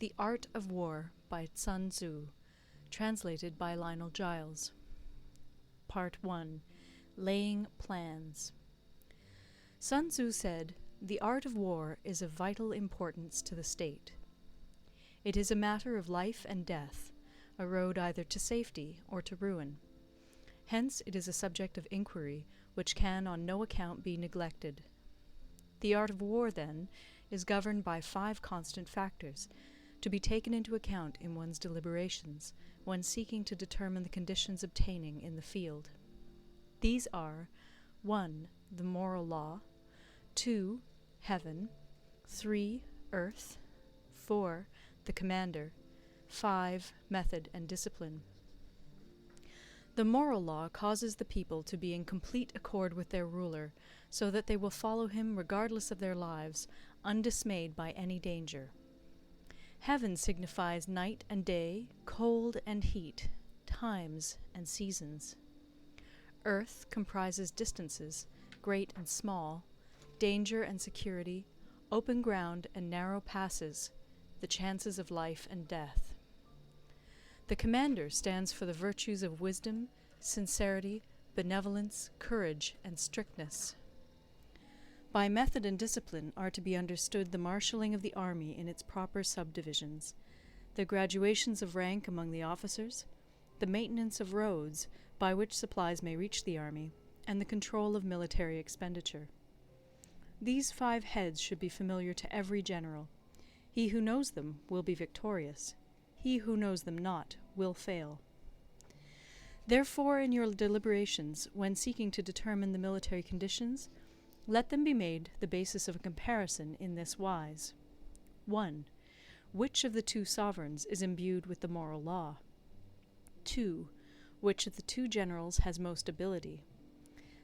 The Art of War by Sun Tzu, translated by Lionel Giles. Part 1. Laying Plans. Sun Tzu said, "The art of war is of vital importance to the state. It is a matter of life and death, a road either to safety or to ruin. Hence it is a subject of inquiry which can on no account be neglected. The art of war, then, is governed by 5 constant factors, to be taken into account in one's deliberations when seeking to determine the conditions obtaining in the field. These are 1. The moral law, 2. Heaven, 3. Earth, 4. The commander, 5. Method and discipline. The moral law causes the people to be in complete accord with their ruler, so that they will follow him regardless of their lives, undismayed by any danger. Heaven signifies night and day, cold and heat, times and seasons. Earth comprises distances, great and small, danger and security, open ground and narrow passes, the chances of life and death. The commander stands for the virtues of wisdom, sincerity, benevolence, courage, and strictness. By method and discipline are to be understood the marshalling of the army in its proper subdivisions, the graduations of rank among the officers, the maintenance of roads by which supplies may reach the army, and the control of military expenditure. These 5 heads should be familiar to every general. He who knows them will be victorious. He who knows them not will fail. Therefore, in your deliberations, when seeking to determine the military conditions, let them be made the basis of a comparison in this wise. 1. Which of the 2 sovereigns is imbued with the moral law? 2. Which of the 2 generals has most ability?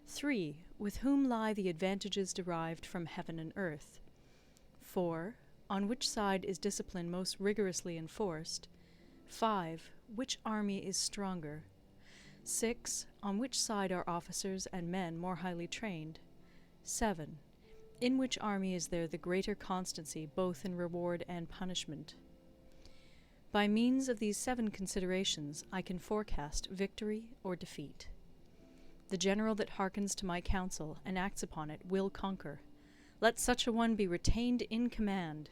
3. With whom lie the advantages derived from heaven and earth? 4. On which side is discipline most rigorously enforced? 5. Which army is stronger? 6. On which side are officers and men more highly trained? 7. In which army is there the greater constancy both in reward and punishment? By means of these 7 considerations I can forecast victory or defeat. The general that hearkens to my counsel and acts upon it will conquer. Let such a one be retained in command.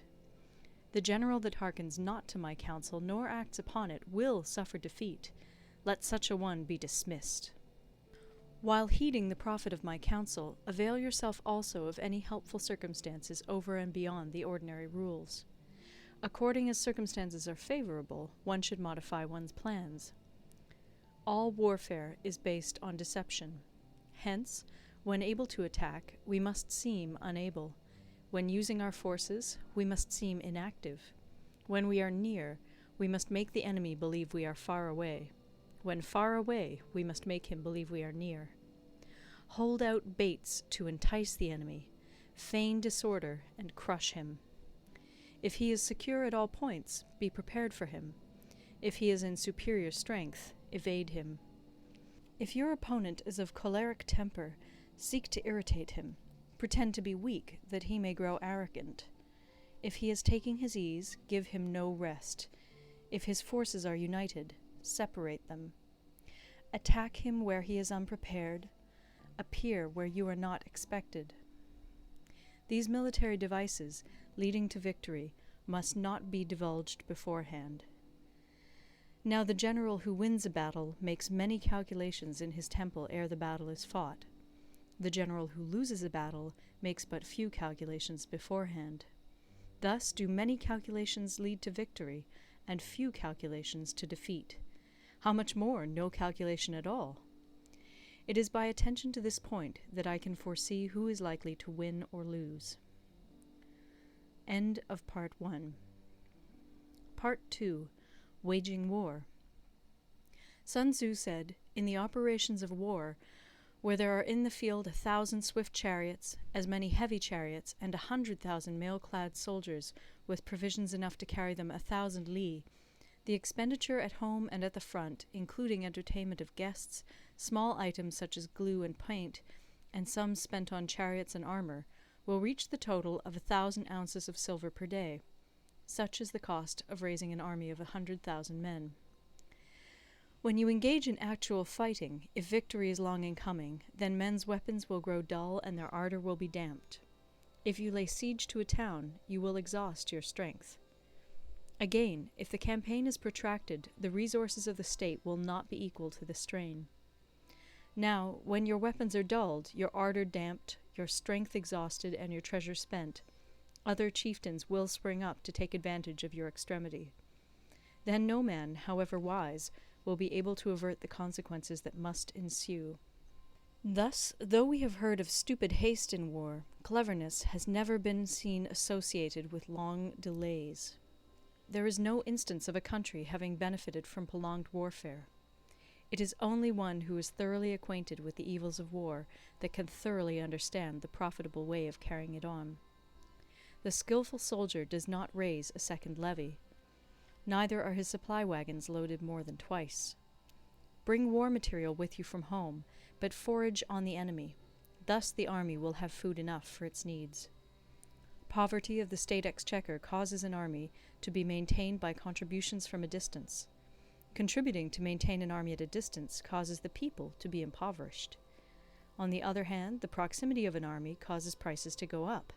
The general that hearkens not to my counsel nor acts upon it will suffer defeat. Let such a one be dismissed. While heeding the profit of my counsel, avail yourself also of any helpful circumstances over and beyond the ordinary rules. According as circumstances are favorable, one should modify one's plans. All warfare is based on deception. Hence, when able to attack, we must seem unable. When using our forces, we must seem inactive. When we are near, we must make the enemy believe we are far away. When far away, we must make him believe we are near. Hold out baits to entice the enemy, feign disorder, and crush him. If he is secure at all points, be prepared for him. If he is in superior strength, evade him. If your opponent is of choleric temper, seek to irritate him. Pretend to be weak, that he may grow arrogant. If he is taking his ease, give him no rest. If his forces are united, separate them. Attack him where he is unprepared. Appear where you are not expected. These military devices, leading to victory, must not be divulged beforehand. Now the general who wins a battle makes many calculations in his temple ere the battle is fought. The general who loses a battle makes but few calculations beforehand. Thus do many calculations lead to victory, and few calculations to defeat. How much more no calculation at all? It is by attention to this point that I can foresee who is likely to win or lose. End of Part 1. Part 2. Waging War. Sun Tzu said, "In the operations of war, where there are in the field 1,000 swift chariots, as many heavy chariots, and 100,000 mail-clad soldiers, with provisions enough to carry them 1,000 li, the expenditure at home and at the front, including entertainment of guests, small items such as glue and paint, and sums spent on chariots and armour, will reach the total of 1,000 ounces of silver per day. Such is the cost of raising an army of 100,000 men. When you engage in actual fighting, if victory is long in coming, then men's weapons will grow dull and their ardor will be damped. If you lay siege to a town, you will exhaust your strength. Again, if the campaign is protracted, the resources of the state will not be equal to the strain. Now, when your weapons are dulled, your ardor damped, your strength exhausted, and your treasure spent, other chieftains will spring up to take advantage of your extremity. Then no man, however wise, will be able to avert the consequences that must ensue. Thus, though we have heard of stupid haste in war, cleverness has never been seen associated with long delays. There is no instance of a country having benefited from prolonged warfare. It is only one who is thoroughly acquainted with the evils of war that can thoroughly understand the profitable way of carrying it on. The skillful soldier does not raise a second levy. Neither are his supply wagons loaded more than twice. Bring war material with you from home, but forage on the enemy. Thus the army will have food enough for its needs. Poverty of the state exchequer causes an army to be maintained by contributions from a distance. Contributing to maintain an army at a distance causes the people to be impoverished. On the other hand, the proximity of an army causes prices to go up,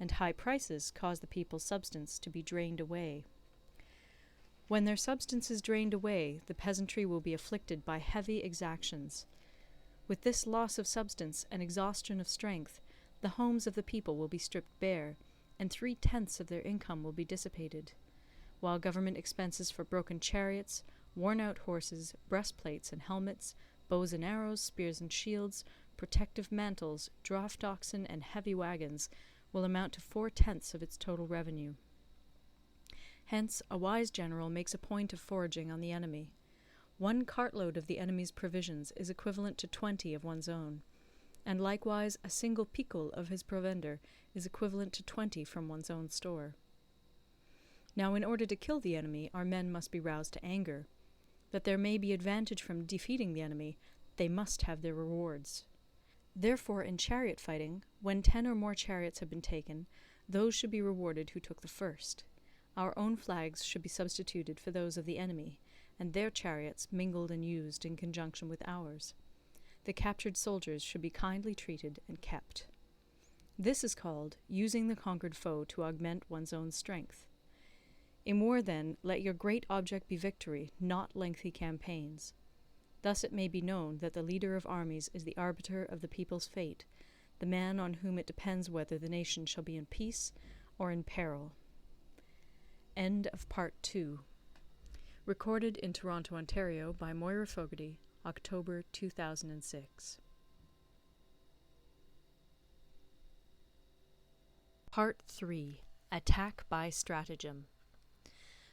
and high prices cause the people's substance to be drained away. When their substance is drained away, the peasantry will be afflicted by heavy exactions. With this loss of substance and exhaustion of strength, the homes of the people will be stripped bare, and 3/10 of their income will be dissipated, while government expenses for broken chariots, worn-out horses, breastplates and helmets, bows and arrows, spears and shields, protective mantles, draft oxen, and heavy wagons will amount to 4/10 of its total revenue. Hence, a wise general makes a point of foraging on the enemy. 1 cartload of the enemy's provisions is equivalent to 20 of one's own, and likewise a single picul of his provender is equivalent to 20 from one's own store. Now, in order to kill the enemy, our men must be roused to anger. That there may be advantage from defeating the enemy, they must have their rewards. Therefore, in chariot fighting, when 10 or more chariots have been taken, those should be rewarded who took the first. Our own flags should be substituted for those of the enemy, and their chariots mingled and used in conjunction with ours. The captured soldiers should be kindly treated and kept. This is called using the conquered foe to augment one's own strength. In war, then, let your great object be victory, not lengthy campaigns. Thus it may be known that the leader of armies is the arbiter of the people's fate, the man on whom it depends whether the nation shall be in peace or in peril. End of Part 2. Recorded in Toronto, Ontario by Moira Fogarty, October 2006. Part 3. Attack by Stratagem.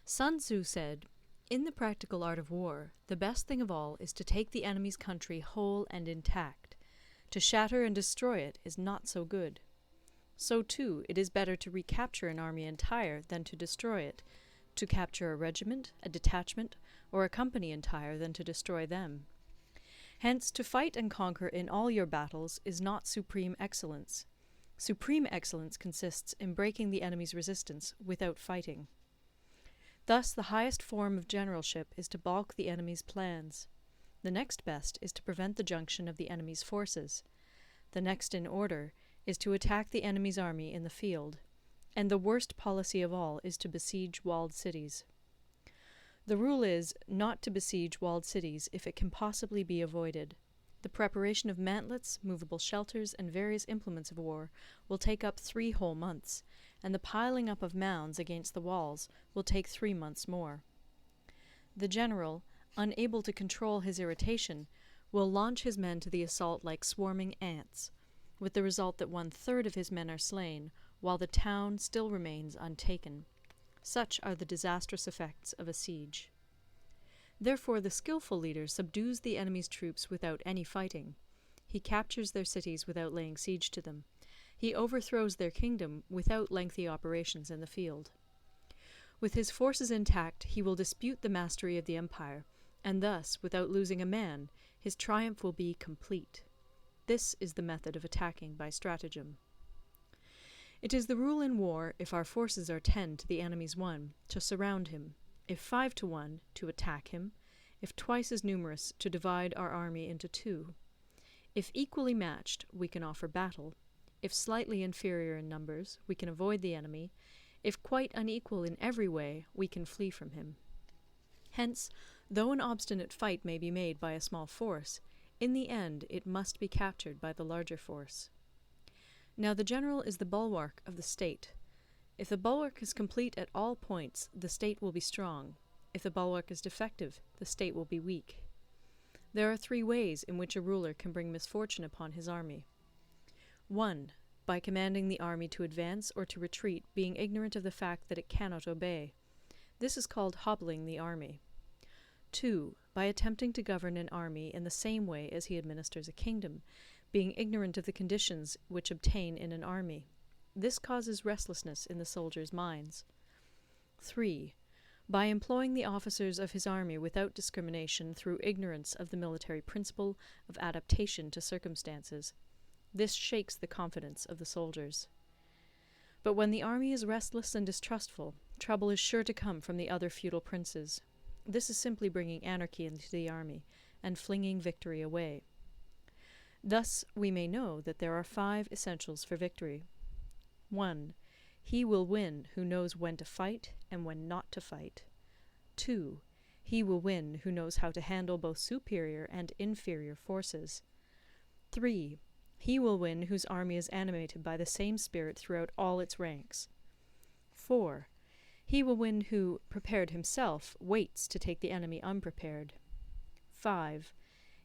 Sun Tzu said, "In the practical art of war, the best thing of all is to take the enemy's country whole and intact. To shatter and destroy it is not so good. So, too, it is better to recapture an army entire than to destroy it, to capture a regiment, a detachment, or a company entire than to destroy them. Hence, to fight and conquer in all your battles is not supreme excellence. Supreme excellence consists in breaking the enemy's resistance without fighting. Thus, the highest form of generalship is to balk the enemy's plans. The next best is to prevent the junction of the enemy's forces. The next in order is to attack the enemy's army in the field. And the worst policy of all is to besiege walled cities. The rule is not to besiege walled cities if it can possibly be avoided. The preparation of mantlets, movable shelters, and various implements of war will take up 3 whole months, and the piling up of mounds against the walls will take 3 months more. The general, unable to control his irritation, will launch his men to the assault like swarming ants, with the result that 1/3 of his men are slain, while the town still remains untaken. Such are the disastrous effects of a siege. Therefore the skillful leader subdues the enemy's troops without any fighting. He captures their cities without laying siege to them. He overthrows their kingdom without lengthy operations in the field. With his forces intact, he will dispute the mastery of the empire, and thus, without losing a man, his triumph will be complete. This is the method of attacking by stratagem. It is the rule in war, if our forces are 10 to the enemy's 1, to surround him; if 5 to 1, to attack him; if twice as numerous, to divide our army into 2. If equally matched, we can offer battle; if slightly inferior in numbers, we can avoid the enemy; if quite unequal in every way, we can flee from him. Hence, though an obstinate fight may be made by a small force, in the end it must be captured by the larger force. Now the general is the bulwark of the state. If the bulwark is complete at all points, the state will be strong; if the bulwark is defective, the state will be weak. There are 3 ways in which a ruler can bring misfortune upon his army. 1. By commanding the army to advance or to retreat, being ignorant of the fact that it cannot obey. This is called hobbling the army. 2. By attempting to govern an army in the same way as he administers a kingdom, being ignorant of the conditions which obtain in an army. This causes restlessness in the soldiers' minds. 3. By employing the officers of his army without discrimination through ignorance of the military principle of adaptation to circumstances. This shakes the confidence of the soldiers. But when the army is restless and distrustful, trouble is sure to come from the other feudal princes. This is simply bringing anarchy into the army, and flinging victory away. Thus we may know that there are 5 essentials for victory. 1. He will win who knows when to fight and when not to fight. 2. He will win who knows how to handle both superior and inferior forces. 3. He will win whose army is animated by the same spirit throughout all its ranks. 4. He will win who, prepared himself, waits to take the enemy unprepared. 5.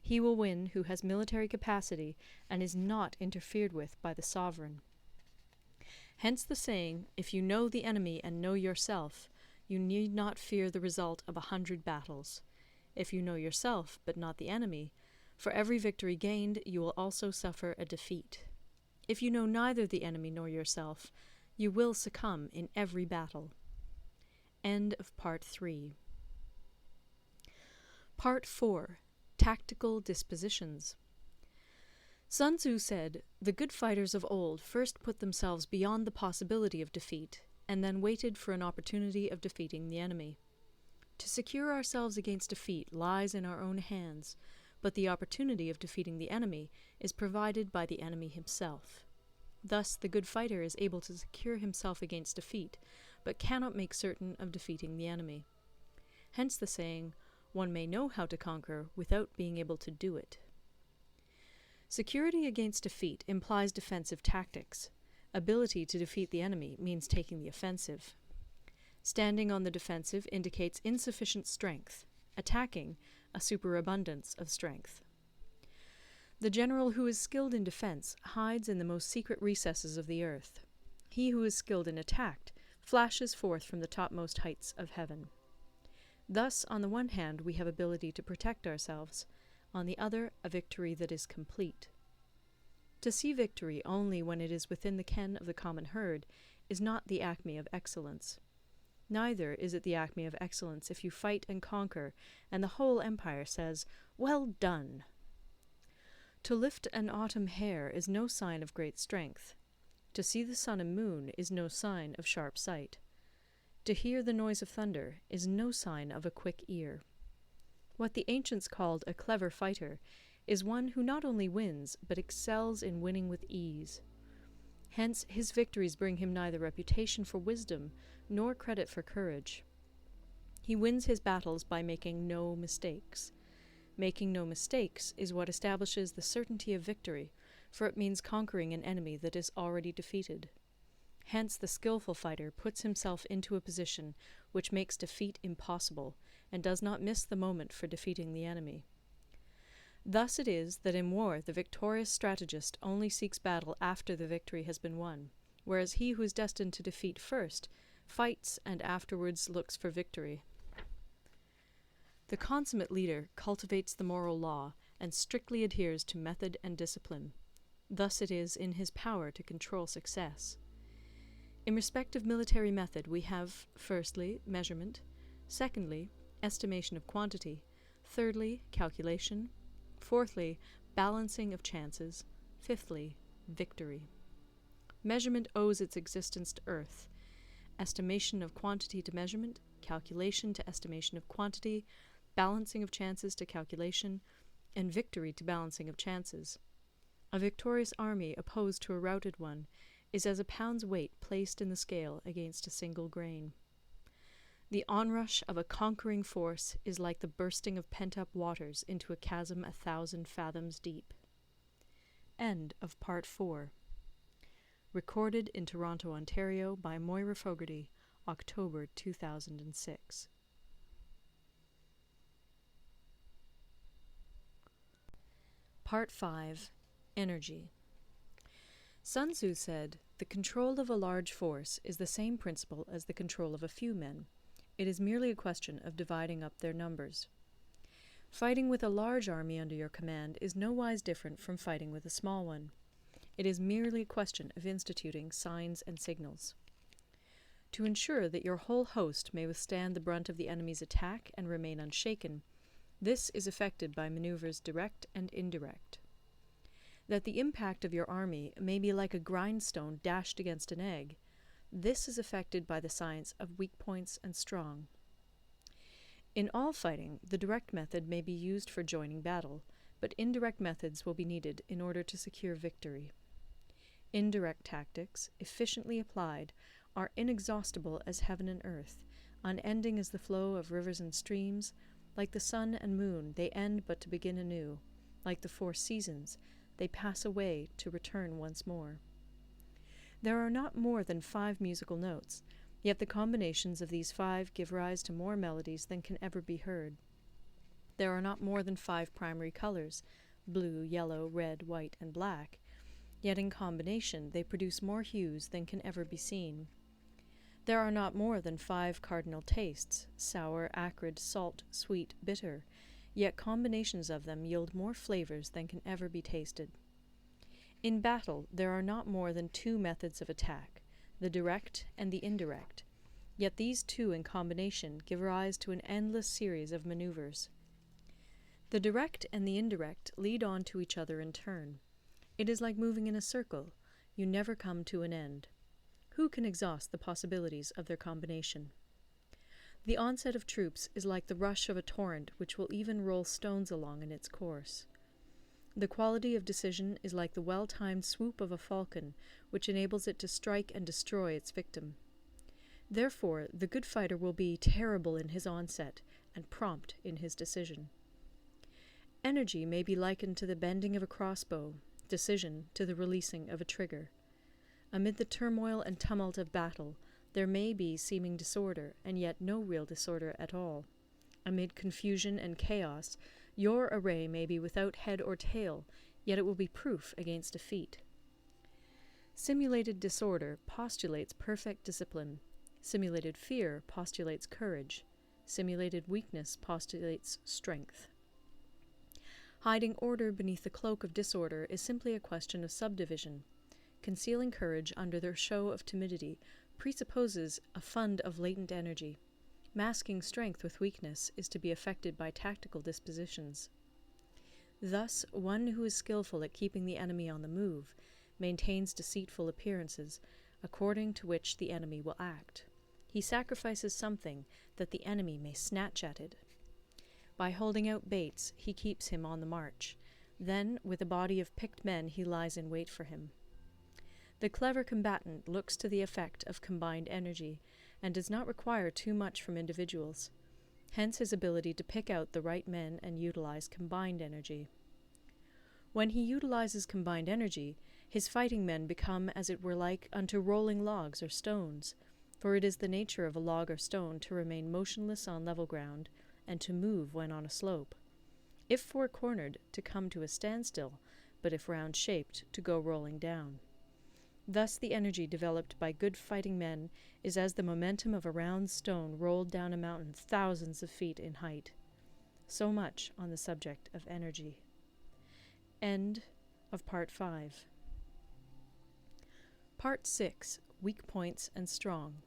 He will win who has military capacity and is not interfered with by the sovereign. Hence the saying, if you know the enemy and know yourself, you need not fear the result of 100 battles. If you know yourself, but not the enemy, for every victory gained you will also suffer a defeat. If you know neither the enemy nor yourself, you will succumb in every battle. End of Part 3. Part 4. Tactical Dispositions. Sun Tzu said, "The good fighters of old first put themselves beyond the possibility of defeat, and then waited for an opportunity of defeating the enemy. To secure ourselves against defeat lies in our own hands, but the opportunity of defeating the enemy is provided by the enemy himself. Thus the good fighter is able to secure himself against defeat, but cannot make certain of defeating the enemy. Hence the saying, one may know how to conquer without being able to do it." Security against defeat implies defensive tactics. Ability to defeat the enemy means taking the offensive. Standing on the defensive indicates insufficient strength. Attacking, a superabundance of strength. The general who is skilled in defense hides in the most secret recesses of the earth. He who is skilled in attack flashes forth from the topmost heights of heaven. Thus, on the one hand, we have ability to protect ourselves, on the other, a victory that is complete. To see victory only when it is within the ken of the common herd is not the acme of excellence. Neither is it the acme of excellence if you fight and conquer, and the whole empire says, "Well done!" To lift an autumn hair is no sign of great strength. To see the sun and moon is no sign of sharp sight. To hear the noise of thunder is no sign of a quick ear. What the ancients called a clever fighter is one who not only wins, but excels in winning with ease. Hence his victories bring him neither reputation for wisdom nor credit for courage. He wins his battles by making no mistakes. Making no mistakes is what establishes the certainty of victory, for it means conquering an enemy that is already defeated. Hence the skillful fighter puts himself into a position which makes defeat impossible, and does not miss the moment for defeating the enemy. Thus it is that in war the victorious strategist only seeks battle after the victory has been won, whereas he who is destined to defeat first fights and afterwards looks for victory. The consummate leader cultivates the moral law and strictly adheres to method and discipline. Thus it is in his power to control success. In respect of military method we have, firstly, measurement, secondly, estimation of quantity, thirdly, calculation, fourthly, balancing of chances, fifthly, victory. Measurement owes its existence to earth. Estimation of quantity to measurement, calculation to estimation of quantity, balancing of chances to calculation, and victory to balancing of chances. A victorious army opposed to a routed one is as a pound's weight placed in the scale against a single grain. The onrush of a conquering force is like the bursting of pent-up waters into a chasm 1,000 fathoms deep. End of Part 4. Recorded in Toronto, Ontario by Moira Fogarty, October 2006. Part 5. Energy. Sun Tzu said, "The control of a large force is the same principle as the control of a few men. It is merely a question of dividing up their numbers." Fighting with a large army under your command is nowise different from fighting with a small one. It is merely a question of instituting signs and signals. To ensure that your whole host may withstand the brunt of the enemy's attack and remain unshaken, this is effected by maneuvers direct and indirect. That the impact of your army may be like a grindstone dashed against an egg, this is effected by the science of weak points and strong. In all fighting, the direct method may be used for joining battle, but indirect methods will be needed in order to secure victory. Indirect tactics, efficiently applied, are inexhaustible as heaven and earth, unending as the flow of rivers and streams. Like the sun and moon, they end but to begin anew. Like the 4 seasons, they pass away to return once more. There are not more than 5 musical notes, yet the combinations of these 5 give rise to more melodies than can ever be heard. There are not more than 5 primary colors, blue, yellow, red, white, and black, yet in combination they produce more hues than can ever be seen. There are not more than 5 cardinal tastes, sour, acrid, salt, sweet, bitter, yet combinations of them yield more flavors than can ever be tasted. In battle there are not more than 2 methods of attack, the direct and the indirect, yet these 2 in combination give rise to an endless series of maneuvers. The direct and the indirect lead on to each other in turn. It is like moving in a circle, you never come to an end. Who can exhaust the possibilities of their combination? The onset of troops is like the rush of a torrent which will even roll stones along in its course. The quality of decision is like the well-timed swoop of a falcon, which enables it to strike and destroy its victim. Therefore, the good fighter will be terrible in his onset and prompt in his decision. Energy may be likened to the bending of a crossbow, decision to the releasing of a trigger. Amid the turmoil and tumult of battle, there may be seeming disorder, and yet no real disorder at all. Amid confusion and chaos, your array may be without head or tail, yet it will be proof against defeat. Simulated disorder postulates perfect discipline. Simulated fear postulates courage. Simulated weakness postulates strength. Hiding order beneath the cloak of disorder is simply a question of subdivision. Concealing courage under their show of timidity presupposes a fund of latent energy. Masking strength with weakness is to be effected by tactical dispositions. Thus, one who is skillful at keeping the enemy on the move maintains deceitful appearances, according to which the enemy will act. He sacrifices something that the enemy may snatch at it. By holding out baits, he keeps him on the march. Then, with a body of picked men, he lies in wait for him. The clever combatant looks to the effect of combined energy, and does not require too much from individuals. Hence his ability to pick out the right men and utilize combined energy. When he utilizes combined energy, his fighting men become as it were like unto rolling logs or stones, for it is the nature of a log or stone to remain motionless on level ground, and to move when on a slope. If four-cornered, to come to a standstill, but if round-shaped, to go rolling down. Thus the energy developed by good fighting men is as the momentum of a round stone rolled down a mountain thousands of feet in height. So much on the subject of energy. End of Part 5. Part 6. Weak Points and Strong.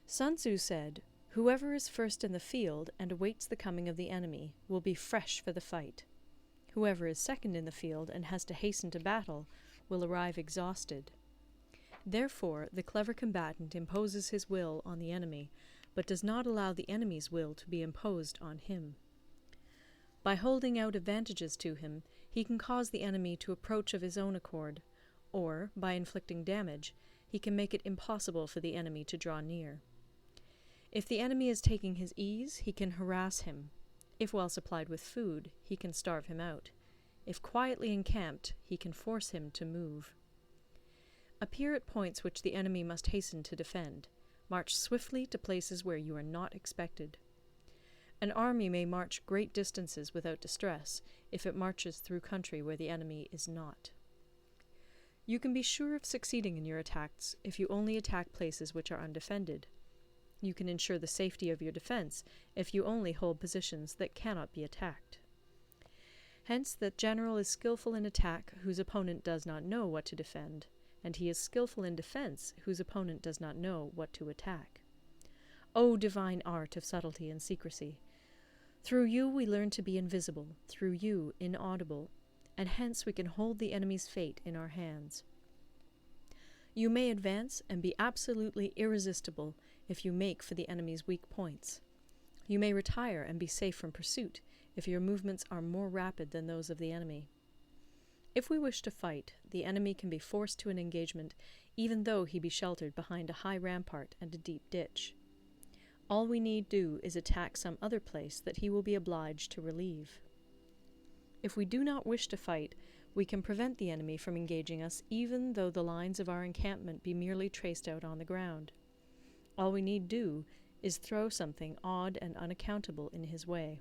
Sun Tzu said, "Whoever is first in the field and awaits the coming of the enemy will be fresh for the fight. Whoever is second in the field and has to hasten to battle will arrive exhausted. Therefore, the clever combatant imposes his will on the enemy, but does not allow the enemy's will to be imposed on him. By holding out advantages to him, he can cause the enemy to approach of his own accord, or, by inflicting damage, he can make it impossible for the enemy to draw near. If the enemy is taking his ease, he can harass him. If well supplied with food, he can starve him out. If quietly encamped, he can force him to move. Appear at points which the enemy must hasten to defend. March swiftly to places where you are not expected. An army may march great distances without distress if it marches through country where the enemy is not. You can be sure of succeeding in your attacks if you only attack places which are undefended. You can ensure the safety of your defense if you only hold positions that cannot be attacked. Hence, that general is skillful in attack whose opponent does not know what to defend, and he is skillful in defense whose opponent does not know what to attack. O divine art of subtlety and secrecy! Through you we learn to be invisible, through you inaudible, and hence we can hold the enemy's fate in our hands. You may advance and be absolutely irresistible if you make for the enemy's weak points. You may retire and be safe from pursuit if your movements are more rapid than those of the enemy. If we wish to fight, the enemy can be forced to an engagement even though he be sheltered behind a high rampart and a deep ditch. All we need do is attack some other place that he will be obliged to relieve. If we do not wish to fight, we can prevent the enemy from engaging us even though the lines of our encampment be merely traced out on the ground. All we need do is throw something odd and unaccountable in his way.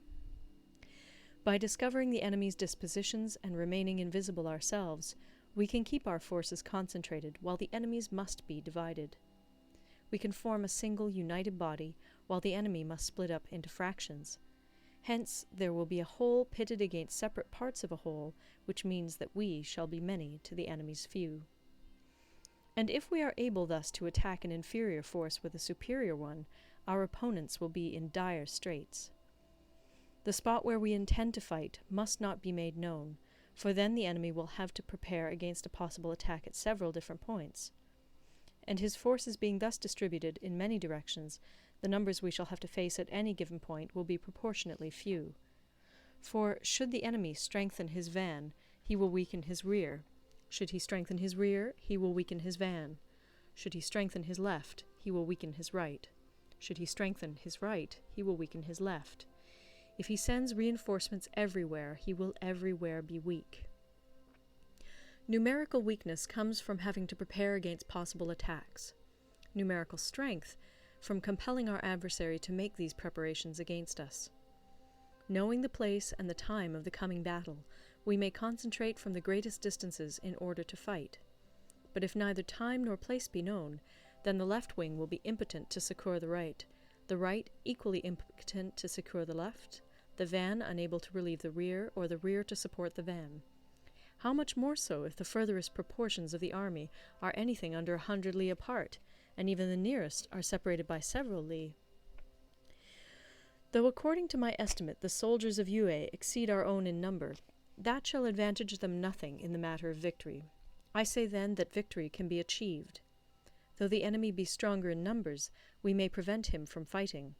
By discovering the enemy's dispositions and remaining invisible ourselves, we can keep our forces concentrated while the enemy's must be divided. We can form a single united body while the enemy must split up into fractions. Hence, there will be a whole pitted against separate parts of a whole, which means that we shall be many to the enemy's few. And if we are able thus to attack an inferior force with a superior one, our opponents will be in dire straits. The spot where we intend to fight must not be made known, for then the enemy will have to prepare against a possible attack at several different points. And his forces being thus distributed in many directions, the numbers we shall have to face at any given point will be proportionately few. For should the enemy strengthen his van, he will weaken his rear. Should he strengthen his rear, he will weaken his van. Should he strengthen his left, he will weaken his right. Should he strengthen his right, he will weaken his left. If he sends reinforcements everywhere, he will everywhere be weak. Numerical weakness comes from having to prepare against possible attacks. Numerical strength from compelling our adversary to make these preparations against us. Knowing the place and the time of the coming battle, we may concentrate from the greatest distances in order to fight. But if neither time nor place be known, then the left wing will be impotent to succour the right equally impotent to succour the left, the van unable to relieve the rear, or the rear to support the van. How much more so if the furthest proportions of the army are anything under 100 li apart, and even the nearest are separated by several li. Though according to my estimate the soldiers of Yue exceed our own in number, that shall advantage them nothing in the matter of victory. I say then that victory can be achieved. Though the enemy be stronger in numbers, we may prevent him from fighting.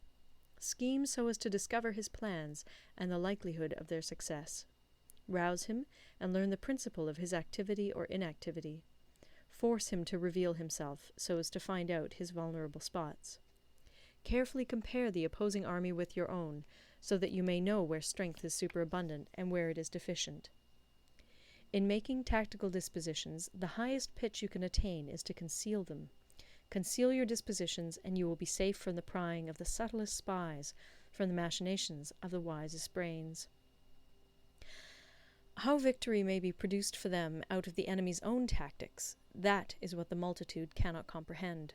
Scheme so as to discover his plans and the likelihood of their success. Rouse him and learn the principle of his activity or inactivity. Force him to reveal himself so as to find out his vulnerable spots. Carefully compare the opposing army with your own, so that you may know where strength is superabundant and where it is deficient. In making tactical dispositions, the highest pitch you can attain is to conceal them. Conceal your dispositions, and you will be safe from the prying of the subtlest spies, from the machinations of the wisest brains. How victory may be produced for them out of the enemy's own tactics, that is what the multitude cannot comprehend.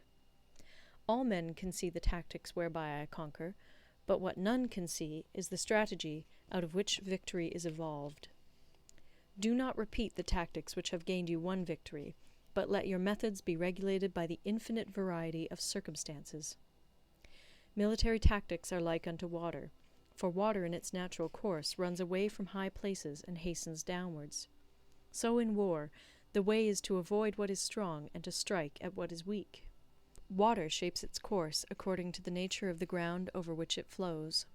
All men can see the tactics whereby I conquer, but what none can see is the strategy out of which victory is evolved. Do not repeat the tactics which have gained you one victory, but let your methods be regulated by the infinite variety of circumstances. Military tactics are like unto water, for water in its natural course runs away from high places and hastens downwards. So in war, The way is to avoid what is strong and to strike at what is weak. Water shapes its course according to the nature of the ground over which it flows.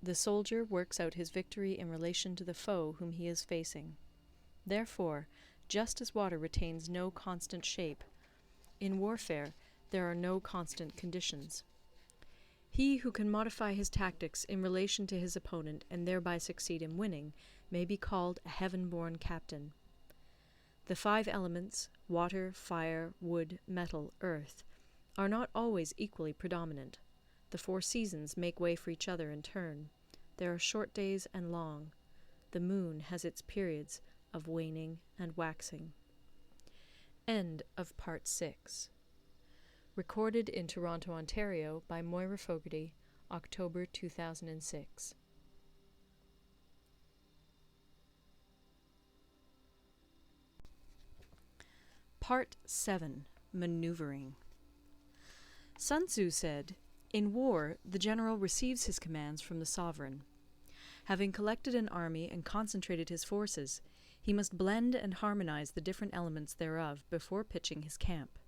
The soldier works out his victory in relation to the foe whom he is facing. Therefore, just as water retains no constant shape, in warfare there are no constant conditions. He who can modify his tactics in relation to his opponent and thereby succeed in winning may be called a heaven-born captain. The 5 elements, water, fire, wood, metal, earth, are not always equally predominant. The 4 seasons make way for each other in turn. There are short days and long. The moon has its periods of waning and waxing. End of Part 6. Recorded in Toronto, Ontario by Moira Fogarty, October 2006. Part 7. Maneuvering. Sun Tzu said, "In war, the general receives his commands from the sovereign. Having collected an army and concentrated his forces, he must blend and harmonize the different elements thereof before pitching his camp.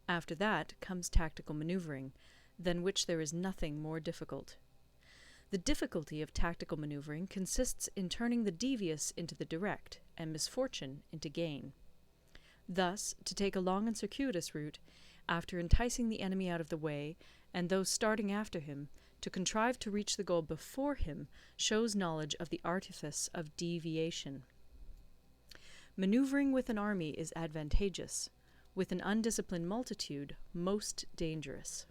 After that comes tactical maneuvering, than which there is nothing more difficult. The difficulty of tactical maneuvering consists in turning the devious into the direct, and misfortune into gain. Thus, to take a long and circuitous route, after enticing the enemy out of the way, and those starting after him, to contrive to reach the goal before him, shows knowledge of the artifice of deviation. Maneuvering with an army is advantageous, with an undisciplined multitude most dangerous.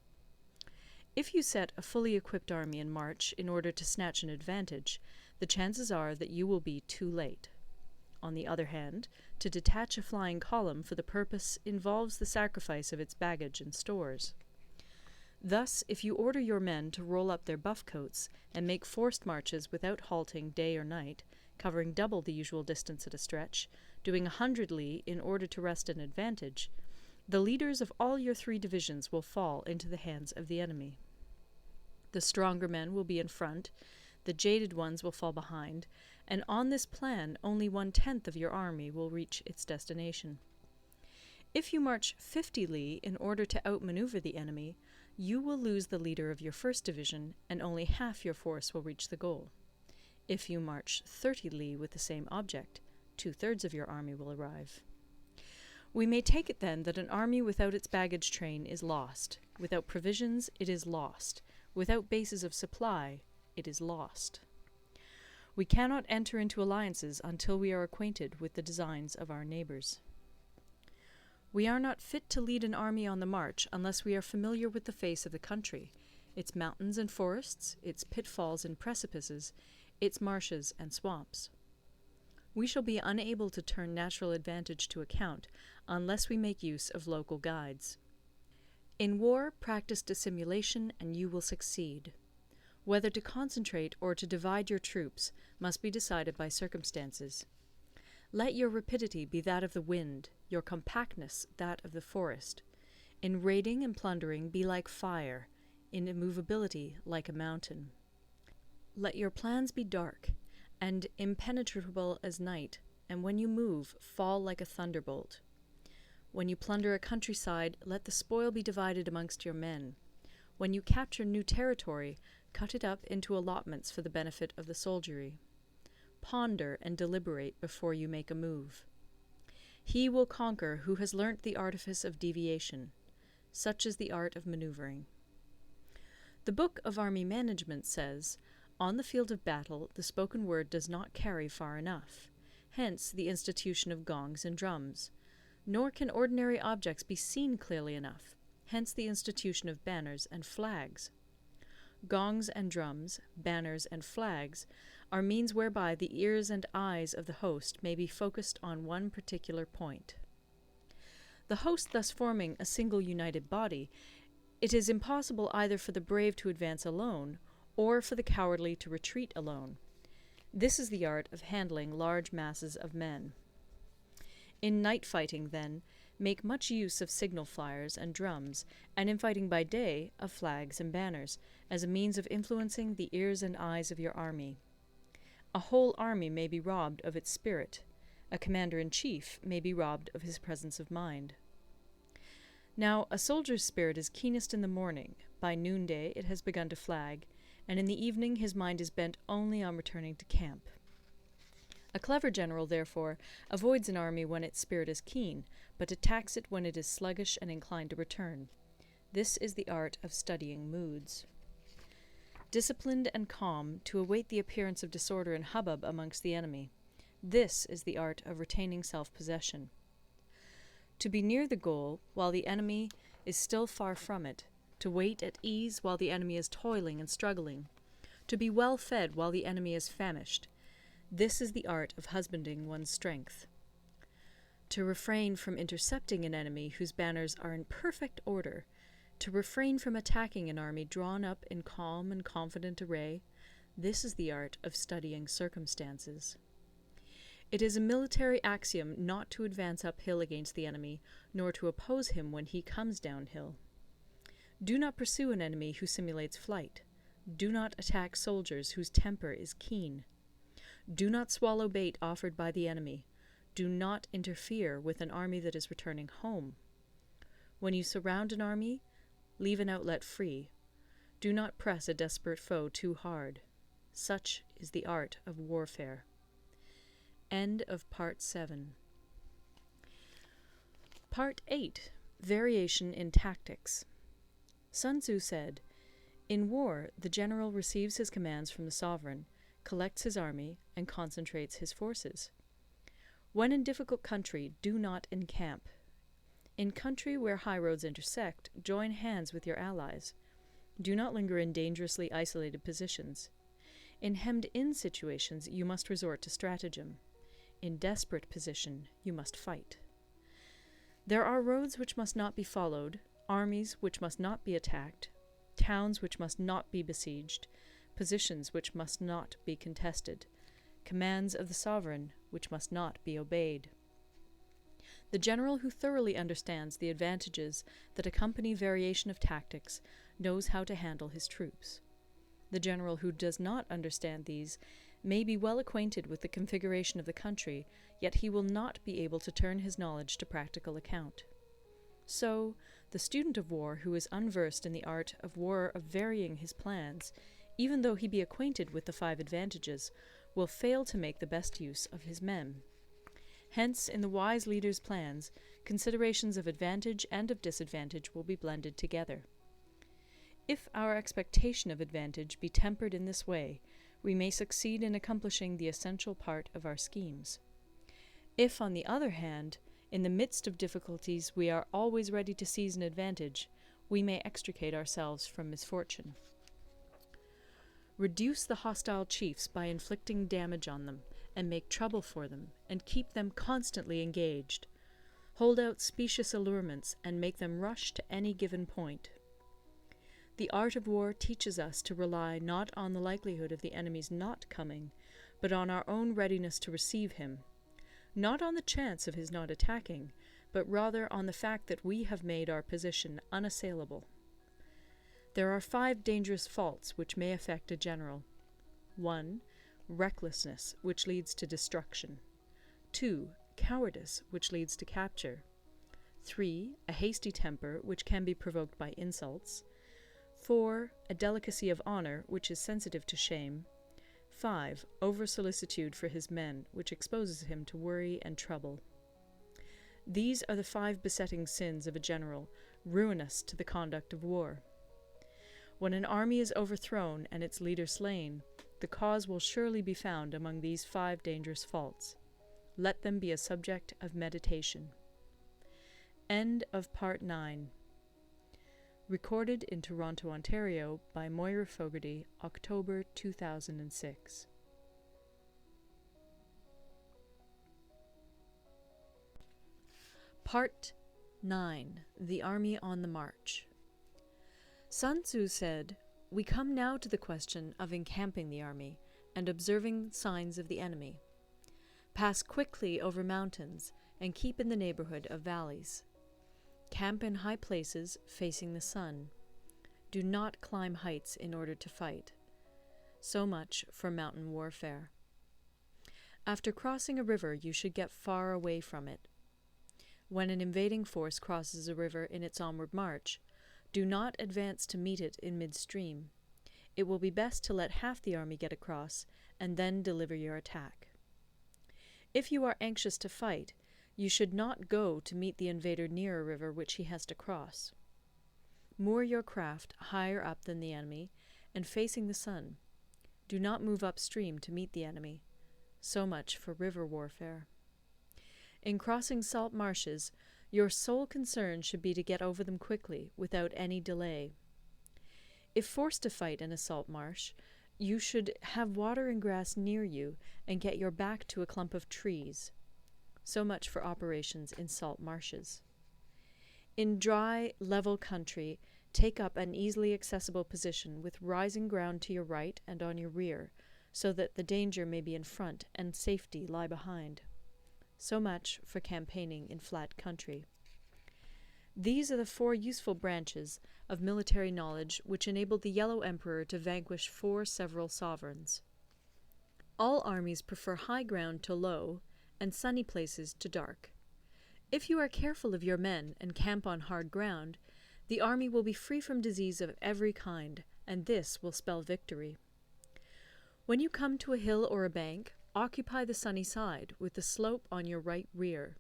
If you set a fully equipped army in march in order to snatch an advantage, the chances are that you will be too late. On the other hand, to detach a flying column for the purpose involves the sacrifice of its baggage and stores. Thus, if you order your men to roll up their buff coats and make forced marches without halting day or night, covering double the usual distance at a stretch, doing 100 li in order to wrest an advantage, the leaders of all your 3 divisions will fall into the hands of the enemy. The stronger men will be in front, the jaded ones will fall behind, and on this plan only 1/10 of your army will reach its destination. If you march 50 li in order to outmaneuver the enemy, you will lose the leader of your first division, and only half your force will reach the goal. If you march 30 li with the same object, 2/3 of your army will arrive. We may take it then that an army without its baggage train is lost. Without provisions, it is lost. Without bases of supply, it is lost. We cannot enter into alliances until we are acquainted with the designs of our neighbours. We are not fit to lead an army on the march unless we are familiar with the face of the country, its mountains and forests, its pitfalls and precipices, its marshes and swamps. We shall be unable to turn natural advantage to account unless we make use of local guides. In war, practice dissimulation and you will succeed. Whether to concentrate or to divide your troops must be decided by circumstances. Let your rapidity be that of the wind, your compactness that of the forest. In raiding and plundering be like fire, in immovability like a mountain. Let your plans be dark, and impenetrable as night, and when you move, fall like a thunderbolt. When you plunder a countryside, let the spoil be divided amongst your men. When you capture new territory, cut it up into allotments for the benefit of the soldiery. Ponder and deliberate before you make a move. He will conquer who has learnt the artifice of deviation. Such is the art of maneuvering. The Book of Army Management says, "On the field of battle, the spoken word does not carry far enough. Hence the institution of gongs and drums. Nor can ordinary objects be seen clearly enough. Hence the institution of banners and flags. Gongs and drums, banners and flags, are means whereby the ears and eyes of the host may be focused on one particular point. The host thus forming a single united body, it is impossible either for the brave to advance alone, or for the cowardly to retreat alone. This is the art of handling large masses of men. In night fighting, then, make much use of signal flyers and drums, and in fighting by day, of flags and banners, as a means of influencing the ears and eyes of your army. A whole army may be robbed of its spirit, A commander-in-chief may be robbed of his presence of mind. Now, a soldier's spirit is keenest in the morning. By noonday it has begun to flag, and in the evening his mind is bent only on returning to camp. A clever general, therefore, avoids an army when its spirit is keen, but attacks it when it is sluggish and inclined to return. This is the art of studying moods. Disciplined and calm, to await the appearance of disorder and hubbub amongst the enemy. This is the art of retaining self-possession. To be near the goal while the enemy is still far from it, to wait at ease while the enemy is toiling and struggling, to be well fed while the enemy is famished. This is the art of husbanding one's strength. To refrain from intercepting an enemy whose banners are in perfect order, to refrain from attacking an army drawn up in calm and confident array, this is the art of studying circumstances. It is a military axiom not to advance uphill against the enemy, nor to oppose him when he comes downhill. Do not pursue an enemy who simulates flight. Do not attack soldiers whose temper is keen. Do not swallow bait offered by the enemy. Do not interfere with an army that is returning home. When you surround an army, leave an outlet free. Do not press a desperate foe too hard. Such is the art of warfare. End of Part 7. Part 8. Variation in Tactics. Sun Tzu said, "In war, the general receives his commands from the sovereign, collects his army, and concentrates his forces. When in difficult country, do not encamp. In country where high roads intersect, join hands with your allies. Do not linger in dangerously isolated positions. In hemmed-in situations, you must resort to stratagem. In desperate position, you must fight. There are roads which must not be followed, armies which must not be attacked, towns which must not be besieged, positions which must not be contested, commands of the sovereign which must not be obeyed." The general who thoroughly understands the advantages that accompany variation of tactics knows how to handle his troops. The general who does not understand these may be well acquainted with the configuration of the country, yet he will not be able to turn his knowledge to practical account. So, the student of war who is unversed in the art of war of varying his plans, even though he be acquainted with the 5 advantages, will fail to make the best use of his men. Hence, in the wise leader's plans, considerations of advantage and of disadvantage will be blended together. If our expectation of advantage be tempered in this way, we may succeed in accomplishing the essential part of our schemes. If, on the other hand, in the midst of difficulties we are always ready to seize an advantage, we may extricate ourselves from misfortune. Reduce the hostile chiefs by inflicting damage on them, and make trouble for them, and keep them constantly engaged. Hold out specious allurements, and make them rush to any given point. The art of war teaches us to rely not on the likelihood of the enemy's not coming, but on our own readiness to receive him, not on the chance of his not attacking, but rather on the fact that we have made our position unassailable. There are 5 dangerous faults which may affect a general. 1. Recklessness, which leads to destruction. 2. Cowardice, which leads to capture. 3. A hasty temper, which can be provoked by insults. 4. A delicacy of honor, which is sensitive to shame. 5. Over-solicitude for his men, which exposes him to worry and trouble. These are the 5 besetting sins of a general, ruinous to the conduct of war. When an army is overthrown and its leader slain, the cause will surely be found among these 5 dangerous faults. Let them be a subject of meditation. End of Part 9. Recorded in Toronto, Ontario by Moira Fogarty, October 2006. Part 9. The Army on the March. Sun Tzu said, "We come now to the question of encamping the army and observing signs of the enemy. Pass quickly over mountains and keep in the neighborhood of valleys. Camp in high places facing the sun. Do not climb heights in order to fight." So much for mountain warfare. After crossing a river, you should get far away from it. When an invading force crosses a river in its onward march, do not advance to meet it in midstream. It will be best to let half the army get across, and then deliver your attack. If you are anxious to fight, you should not go to meet the invader near a river which he has to cross. Moor your craft higher up than the enemy, and facing the sun. Do not move upstream to meet the enemy. So much for river warfare. In crossing salt marshes, your sole concern should be to get over them quickly, without any delay. If forced to fight in a salt marsh, you should have water and grass near you and get your back to a clump of trees. So much for operations in salt marshes. In dry, level country, take up an easily accessible position with rising ground to your right and on your rear, so that the danger may be in front and safety lie behind. So much for campaigning in flat country. These are the 4 useful branches of military knowledge which enabled the Yellow Emperor to vanquish 4 several sovereigns. All armies prefer high ground to low, and sunny places to dark. If you are careful of your men and camp on hard ground, the army will be free from disease of every kind, and this will spell victory. When you come to a hill or a bank, occupy the sunny side, with the slope on your right rear.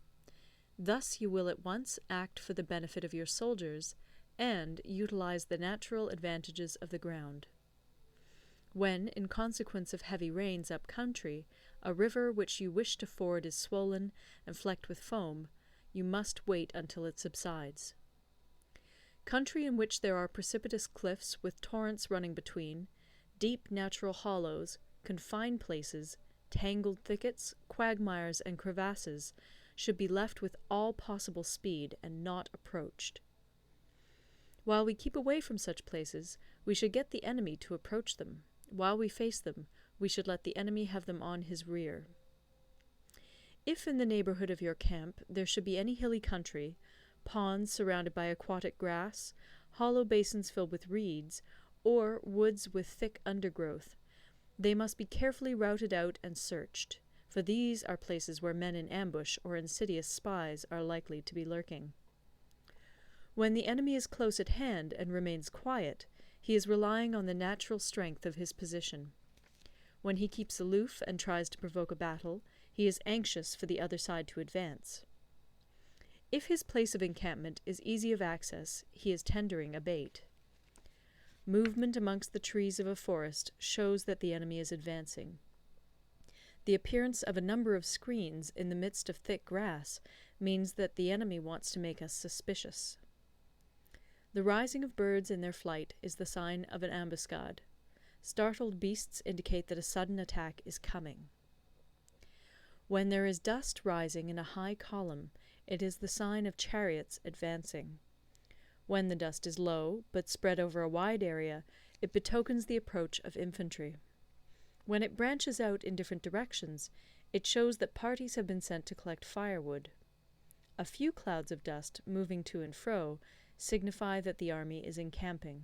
Thus you will at once act for the benefit of your soldiers, and utilize the natural advantages of the ground. When, in consequence of heavy rains up country, a river which you wish to ford is swollen and flecked with foam, you must wait until it subsides. Country in which there are precipitous cliffs with torrents running between, deep natural hollows, confined places, tangled thickets, quagmires, and crevasses, should be left with all possible speed and not approached. While we keep away from such places, we should get the enemy to approach them. While we face them, we should let the enemy have them on his rear. If in the neighborhood of your camp there should be any hilly country, ponds surrounded by aquatic grass, hollow basins filled with reeds, or woods with thick undergrowth, they must be carefully routed out and searched, for these are places where men in ambush or insidious spies are likely to be lurking. When the enemy is close at hand and remains quiet, he is relying on the natural strength of his position. When he keeps aloof and tries to provoke a battle, he is anxious for the other side to advance. If his place of encampment is easy of access, he is tendering a bait. Movement amongst the trees of a forest shows that the enemy is advancing. The appearance of a number of screens in the midst of thick grass means that the enemy wants to make us suspicious. The rising of birds in their flight is the sign of an ambuscade. Startled beasts indicate that a sudden attack is coming. When there is dust rising in a high column, it is the sign of chariots advancing. When the dust is low, but spread over a wide area, it betokens the approach of infantry. When it branches out in different directions, it shows that parties have been sent to collect firewood. A few clouds of dust moving to and fro signify that the army is encamping.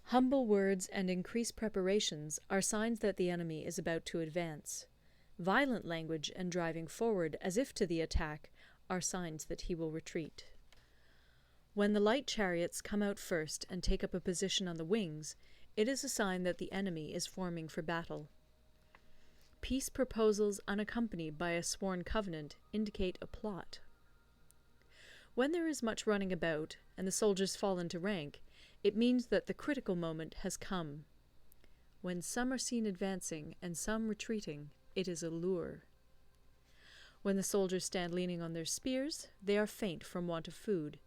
Humble words and increased preparations are signs that the enemy is about to advance. Violent language and driving forward as if to the attack are signs that he will retreat. When the light chariots come out first and take up a position on the wings, it is a sign that the enemy is forming for battle. Peace proposals unaccompanied by a sworn covenant indicate a plot. When there is much running about, and the soldiers fall into rank, it means that the critical moment has come. When some are seen advancing and some retreating, it is a lure. When the soldiers stand leaning on their spears, they are faint from want of food.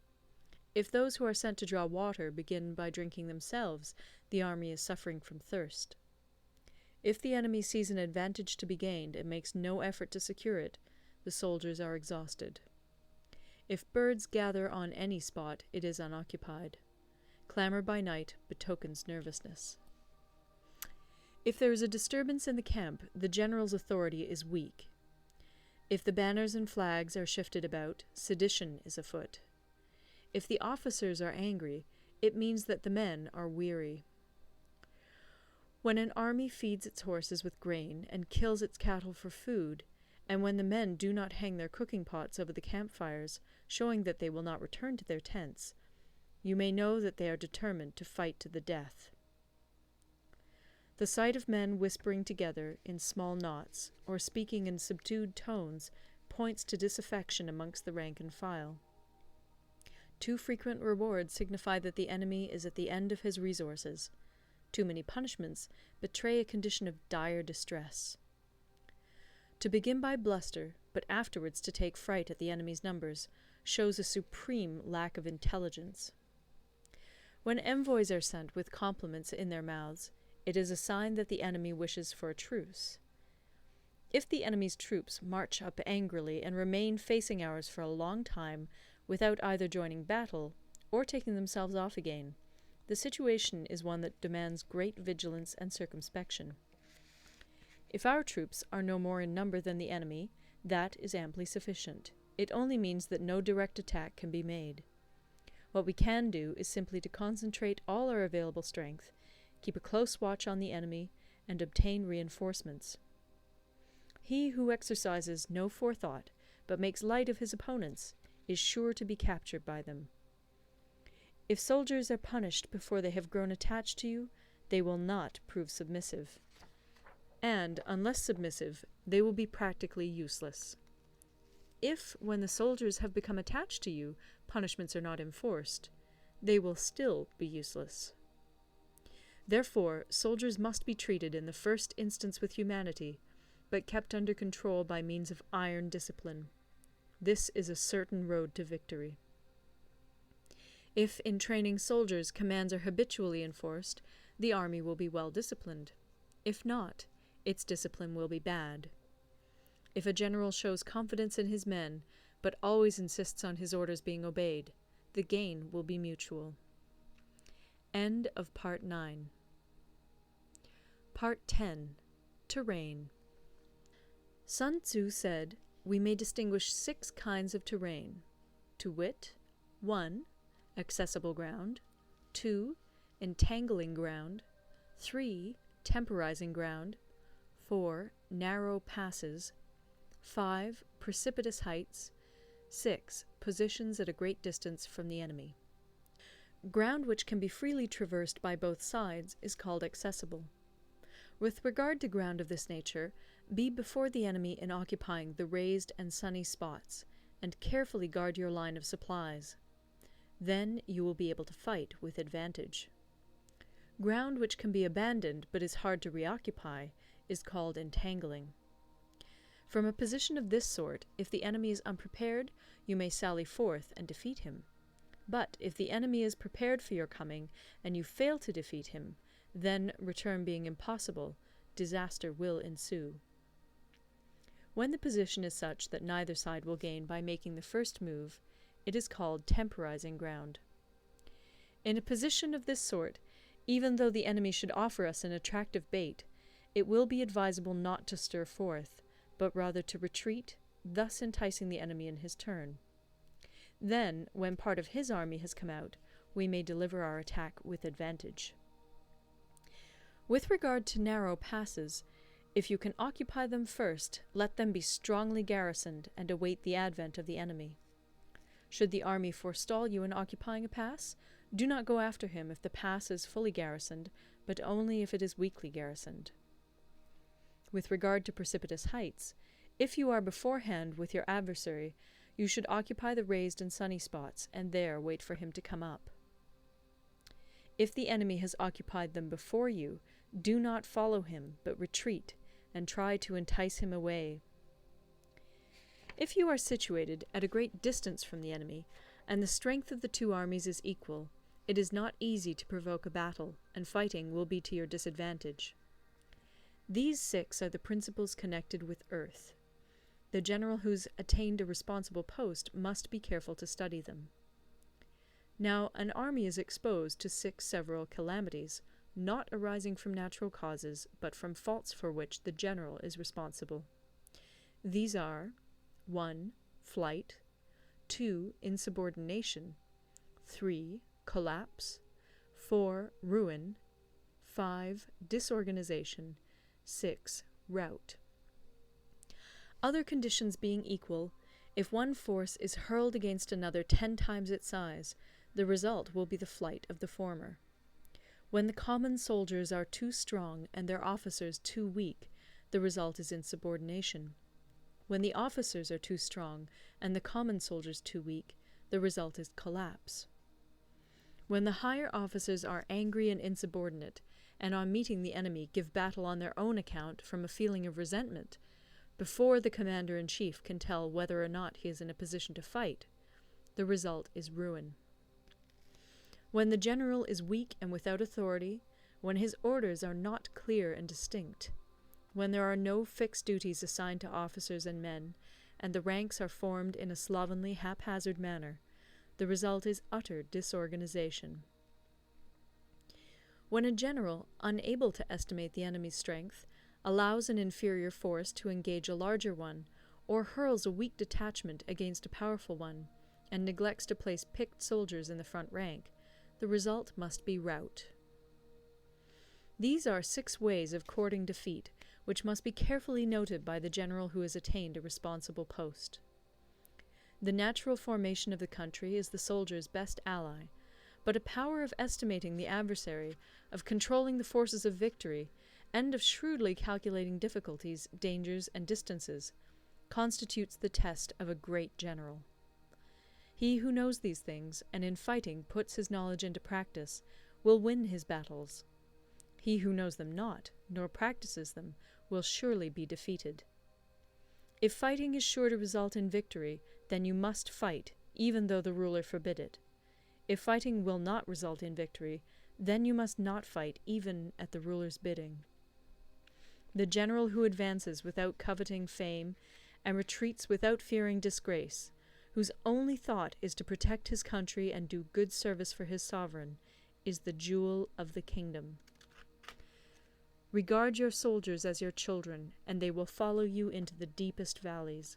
If those who are sent to draw water begin by drinking themselves, the army is suffering from thirst. If the enemy sees an advantage to be gained and makes no effort to secure it, the soldiers are exhausted. If birds gather on any spot, it is unoccupied. Clamour by night betokens nervousness. If there is a disturbance in the camp, the general's authority is weak. If the banners and flags are shifted about, sedition is afoot. If the officers are angry, it means that the men are weary. When an army feeds its horses with grain and kills its cattle for food, and when the men do not hang their cooking pots over the campfires, showing that they will not return to their tents, you may know that they are determined to fight to the death. The sight of men whispering together in small knots, or speaking in subdued tones, points to disaffection amongst the rank and file. Too frequent rewards signify that the enemy is at the end of his resources. Too many punishments betray a condition of dire distress. To begin by bluster, but afterwards to take fright at the enemy's numbers, shows a supreme lack of intelligence. When envoys are sent with compliments in their mouths, it is a sign that the enemy wishes for a truce. If the enemy's troops march up angrily and remain facing ours for a long time without either joining battle or taking themselves off again, the situation is one that demands great vigilance and circumspection. If our troops are no more in number than the enemy, that is amply sufficient. It only means that no direct attack can be made. What we can do is simply to concentrate all our available strength, keep a close watch on the enemy, and obtain reinforcements. He who exercises no forethought, but makes light of his opponents, is sure to be captured by them. If soldiers are punished before they have grown attached to you, they will not prove submissive. And, unless submissive, they will be practically useless. If, when the soldiers have become attached to you, punishments are not enforced, they will still be useless. Therefore, soldiers must be treated in the first instance with humanity, but kept under control by means of iron discipline. This is a certain road to victory. If in training soldiers commands are habitually enforced, the army will be well disciplined. If not, its discipline will be bad. If a general shows confidence in his men, but always insists on his orders being obeyed, the gain will be mutual. End of Part 9. Part 10. Terrain. Sun Tzu said, we may distinguish 6 kinds of terrain, to wit, 1. Accessible ground, 2. Entangling ground, 3. Temporizing ground, 4. Narrow passes, 5. Precipitous heights, 6. Positions at a great distance from the enemy. Ground which can be freely traversed by both sides is called accessible. With regard to ground of this nature, be before the enemy in occupying the raised and sunny spots, and carefully guard your line of supplies. Then you will be able to fight with advantage. Ground which can be abandoned but is hard to reoccupy is called entangling. From a position of this sort, if the enemy is unprepared, you may sally forth and defeat him. But if the enemy is prepared for your coming, and you fail to defeat him, then, return being impossible, disaster will ensue. When the position is such that neither side will gain by making the first move, it is called temporizing ground. In a position of this sort, even though the enemy should offer us an attractive bait, it will be advisable not to stir forth, but rather to retreat, thus enticing the enemy in his turn. Then, when part of his army has come out, we may deliver our attack with advantage. With regard to narrow passes, if you can occupy them first, let them be strongly garrisoned and await the advent of the enemy. Should the army forestall you in occupying a pass, do not go after him if the pass is fully garrisoned, but only if it is weakly garrisoned. With regard to precipitous heights, if you are beforehand with your adversary, you should occupy the raised and sunny spots, and there wait for him to come up. If the enemy has occupied them before you, do not follow him, but retreat, and try to entice him away. If you are situated at a great distance from the enemy, and the strength of the two armies is equal, it is not easy to provoke a battle, and fighting will be to your disadvantage. These 6 are the principles connected with earth. The general who's attained a responsible post must be careful to study them. Now, an army is exposed to 6 several calamities, not arising from natural causes, but from faults for which the general is responsible. These are 1. Flight, 2. Insubordination, 3. Collapse, 4. Ruin, 5. Disorganization. 6. Rout. Other conditions being equal, if one force is hurled against another 10 times its size, the result will be the flight of the former. When the common soldiers are too strong and their officers too weak, the result is insubordination. When the officers are too strong and the common soldiers too weak, the result is collapse. When the higher officers are angry and insubordinate, and on meeting the enemy give battle on their own account from a feeling of resentment, before the commander-in-chief can tell whether or not he is in a position to fight, the result is ruin. When the general is weak and without authority, when his orders are not clear and distinct, when there are no fixed duties assigned to officers and men, and the ranks are formed in a slovenly, haphazard manner, the result is utter disorganization. When a general, unable to estimate the enemy's strength, allows an inferior force to engage a larger one, or hurls a weak detachment against a powerful one, and neglects to place picked soldiers in the front rank, the result must be rout. These are 6 ways of courting defeat, which must be carefully noted by the general who has attained a responsible post. The natural formation of the country is the soldier's best ally, but a power of estimating the adversary, of controlling the forces of victory, and of shrewdly calculating difficulties, dangers, and distances, constitutes the test of a great general. He who knows these things, and in fighting puts his knowledge into practice, will win his battles. He who knows them not, nor practices them, will surely be defeated. If fighting is sure to result in victory, then you must fight, even though the ruler forbid it. If fighting will not result in victory, then you must not fight, even at the ruler's bidding. The general who advances without coveting fame, and retreats without fearing disgrace, whose only thought is to protect his country and do good service for his sovereign, is the jewel of the kingdom. Regard your soldiers as your children, and they will follow you into the deepest valleys.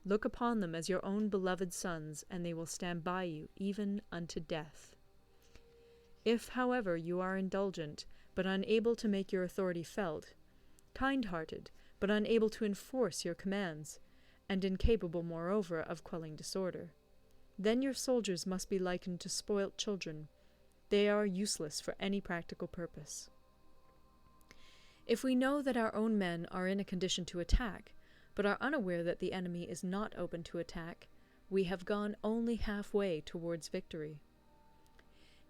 Look upon them as your own beloved sons, and they will stand by you even unto death. If, however, you are indulgent, but unable to make your authority felt, kind-hearted, but unable to enforce your commands, and incapable, moreover, of quelling disorder, then your soldiers must be likened to spoilt children. They are useless for any practical purpose. If we know that our own men are in a condition to attack, but are unaware that the enemy is not open to attack, we have gone only halfway towards victory.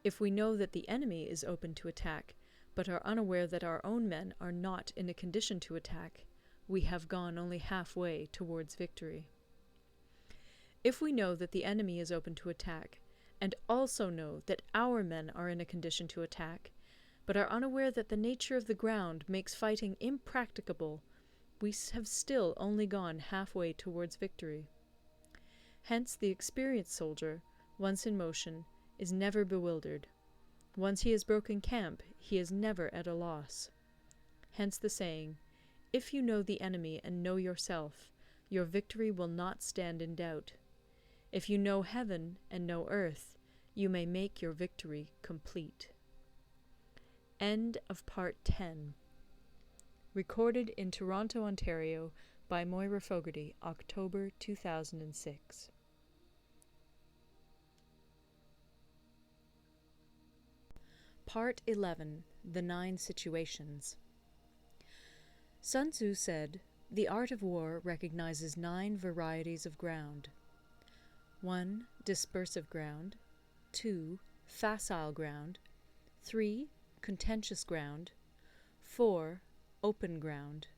If we know that the enemy is open to attack, but are unaware that our own men are not in a condition to attack, we have gone only halfway towards victory. If we know that the enemy is open to attack, and also know that our men are in a condition to attack, but are unaware that the nature of the ground makes fighting impracticable, we have still only gone halfway towards victory. Hence the experienced soldier, once in motion, is never bewildered. Once he has broken camp, he is never at a loss. Hence the saying, "If you know the enemy and know yourself, your victory will not stand in doubt. If you know heaven and know earth, you may make your victory complete." End of Part 10. Recorded in Toronto, Ontario by Moira Fogarty, October 2006. Part 11. The 9 Situations. Sun Tzu said, "The art of war recognizes 9 varieties of ground. 1. Dispersive ground. 2. Facile ground. 3. Contentious ground. 4. Open ground.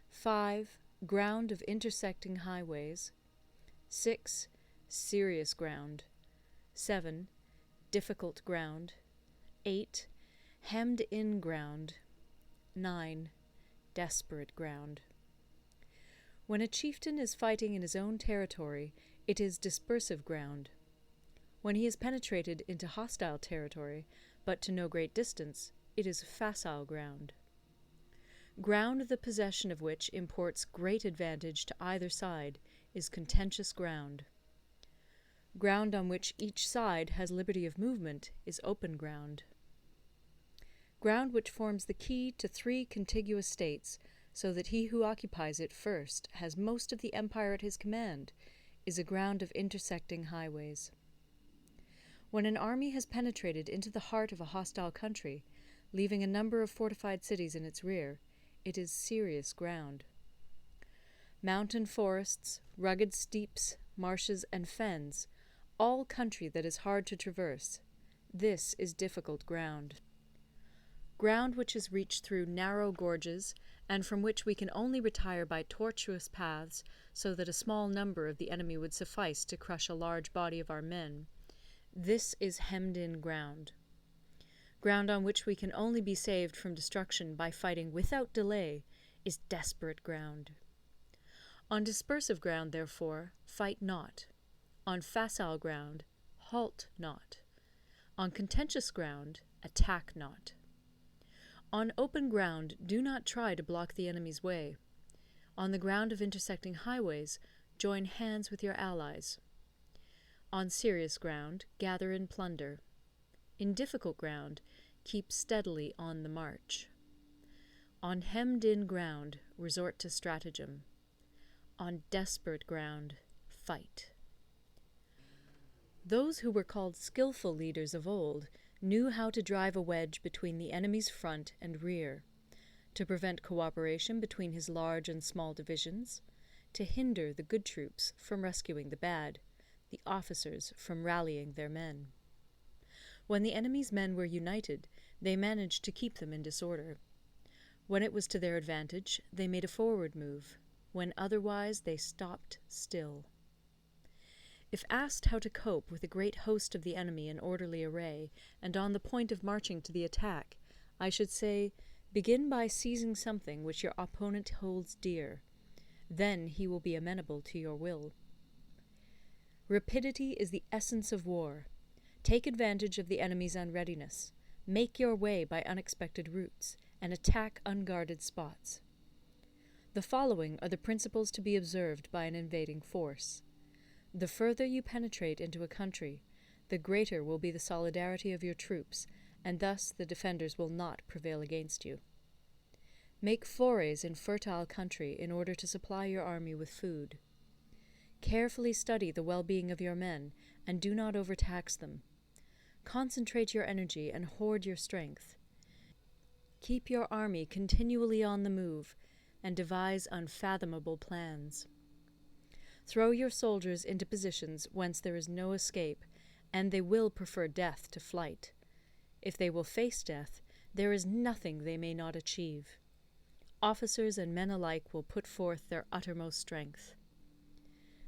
5. Ground of intersecting highways. 6. Serious ground. 7. Difficult ground. 8. Hemmed-in ground. 9. Desperate ground. When a chieftain is fighting in his own territory, it is dispersive ground. When he has penetrated into hostile territory, but to no great distance, it is facile ground. Ground the possession of which imports great advantage to either side is contentious ground. Ground on which each side has liberty of movement is open ground. ground which forms the key to 3 contiguous states, so that he who occupies it first has most of the empire at his command, is a ground of intersecting highways. When an army has penetrated into the heart of a hostile country, leaving a number of fortified cities in its rear, it is serious ground. Mountain forests, rugged steeps, marshes, and fens, all country that is hard to traverse, this is difficult ground. Ground which is reached through narrow gorges, and from which we can only retire by tortuous paths, so that a small number of the enemy would suffice to crush a large body of our men, this is hemmed-in ground. Ground on which we can only be saved from destruction by fighting without delay is desperate ground. On dispersive ground, therefore, fight not. On facile ground, halt not. On contentious ground, attack not. On open ground, do not try to block the enemy's way. On the ground of intersecting highways, join hands with your allies. On serious ground, gather in plunder. In difficult ground, keep steadily on the march. On hemmed-in ground, resort to stratagem. On desperate ground, fight. Those who were called skillful leaders of old knew how to drive a wedge between the enemy's front and rear, to prevent cooperation between his large and small divisions, to hinder the good troops from rescuing the bad, the officers from rallying their men. When the enemy's men were united, they managed to keep them in disorder. When it was to their advantage, they made a forward move. When otherwise, they stopped still. If asked how to cope with a great host of the enemy in orderly array, and on the point of marching to the attack, I should say, begin by seizing something which your opponent holds dear. Then he will be amenable to your will. Rapidity is the essence of war. Take advantage of the enemy's unreadiness. Make your way by unexpected routes, and attack unguarded spots. The following are the principles to be observed by an invading force. The further you penetrate into a country, the greater will be the solidarity of your troops, and thus the defenders will not prevail against you. Make forays in fertile country in order to supply your army with food. Carefully study the well-being of your men, and do not overtax them. Concentrate your energy and hoard your strength. Keep your army continually on the move, and devise unfathomable plans. Throw your soldiers into positions whence there is no escape, and they will prefer death to flight. If they will face death, there is nothing they may not achieve. Officers and men alike will put forth their uttermost strength.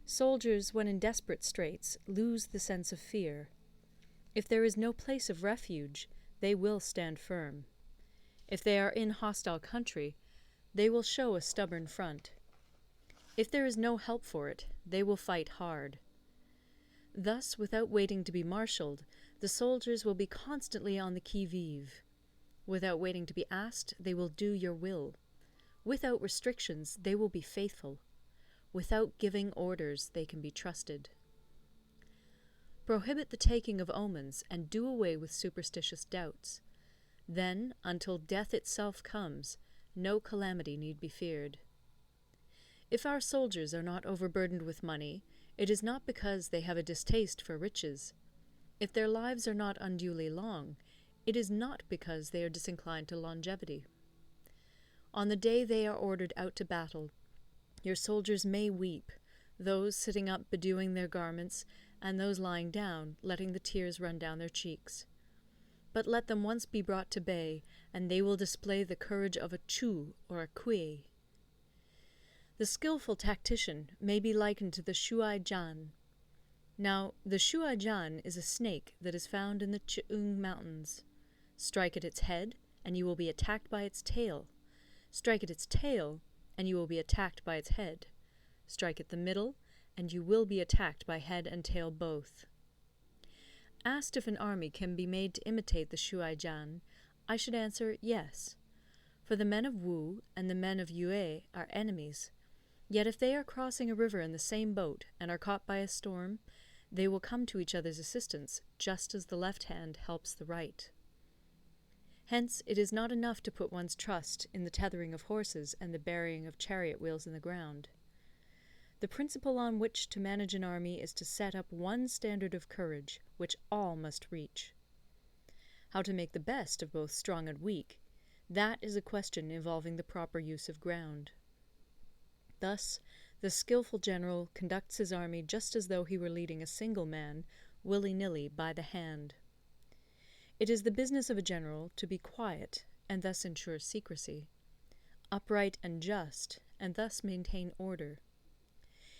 Soldiers, when in desperate straits, lose the sense of fear. If there is no place of refuge, they will stand firm. If they are in hostile country, they will show a stubborn front. If there is no help for it, they will fight hard. Thus, without waiting to be marshalled, the soldiers will be constantly on the qui-vive. Without waiting to be asked, they will do your will. Without restrictions, they will be faithful. Without giving orders, they can be trusted. Prohibit the taking of omens, and do away with superstitious doubts. Then, until death itself comes, no calamity need be feared. If our soldiers are not overburdened with money, it is not because they have a distaste for riches. If their lives are not unduly long, it is not because they are disinclined to longevity. On the day they are ordered out to battle, your soldiers may weep, those sitting up bedewing their garments, and those lying down, letting the tears run down their cheeks. But let them once be brought to bay, and they will display the courage of a Chu or a Kui. The skillful tactician may be likened to the Shuai-jan. Now, the Shuai-jan is a snake that is found in the Ch'ung Mountains. Strike at its head, and you will be attacked by its tail. Strike at its tail, and you will be attacked by its head. Strike at the middle, and you will be attacked by head and tail both. Asked if an army can be made to imitate the Shuai-jan, I should answer yes. For the men of Wu and the men of Yue are enemies. Yet if they are crossing a river in the same boat and are caught by a storm, they will come to each other's assistance, just as the left hand helps the right. Hence, it is not enough to put one's trust in the tethering of horses and the burying of chariot wheels in the ground. The principle on which to manage an army is to set up one standard of courage, which all must reach. How to make the best of both strong and weak, that is a question involving the proper use of ground. Thus, the skillful general conducts his army just as though he were leading a single man, willy-nilly, by the hand. It is the business of a general to be quiet, and thus ensure secrecy, upright and just, and thus maintain order.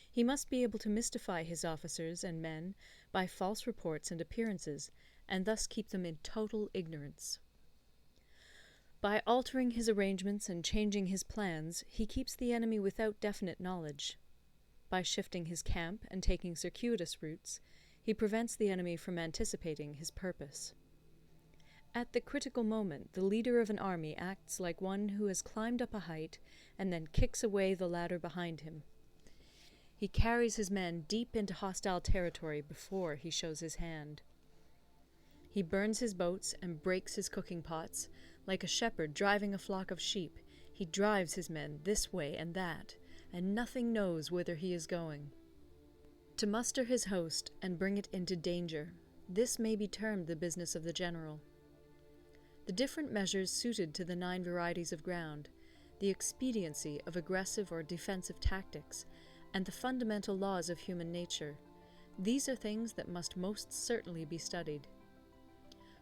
He must be able to mystify his officers and men by false reports and appearances, and thus keep them in total ignorance. By altering his arrangements and changing his plans, he keeps the enemy without definite knowledge. By shifting his camp and taking circuitous routes, he prevents the enemy from anticipating his purpose. At the critical moment, the leader of an army acts like one who has climbed up a height and then kicks away the ladder behind him. He carries his men deep into hostile territory before he shows his hand. He burns his boats and breaks his cooking pots. Like a shepherd driving a flock of sheep, he drives his men this way and that, and nothing knows whither he is going. To muster his host and bring it into danger, this may be termed the business of the general. The different measures suited to the 9 varieties of ground, the expediency of aggressive or defensive tactics, and the fundamental laws of human nature, these are things that must most certainly be studied.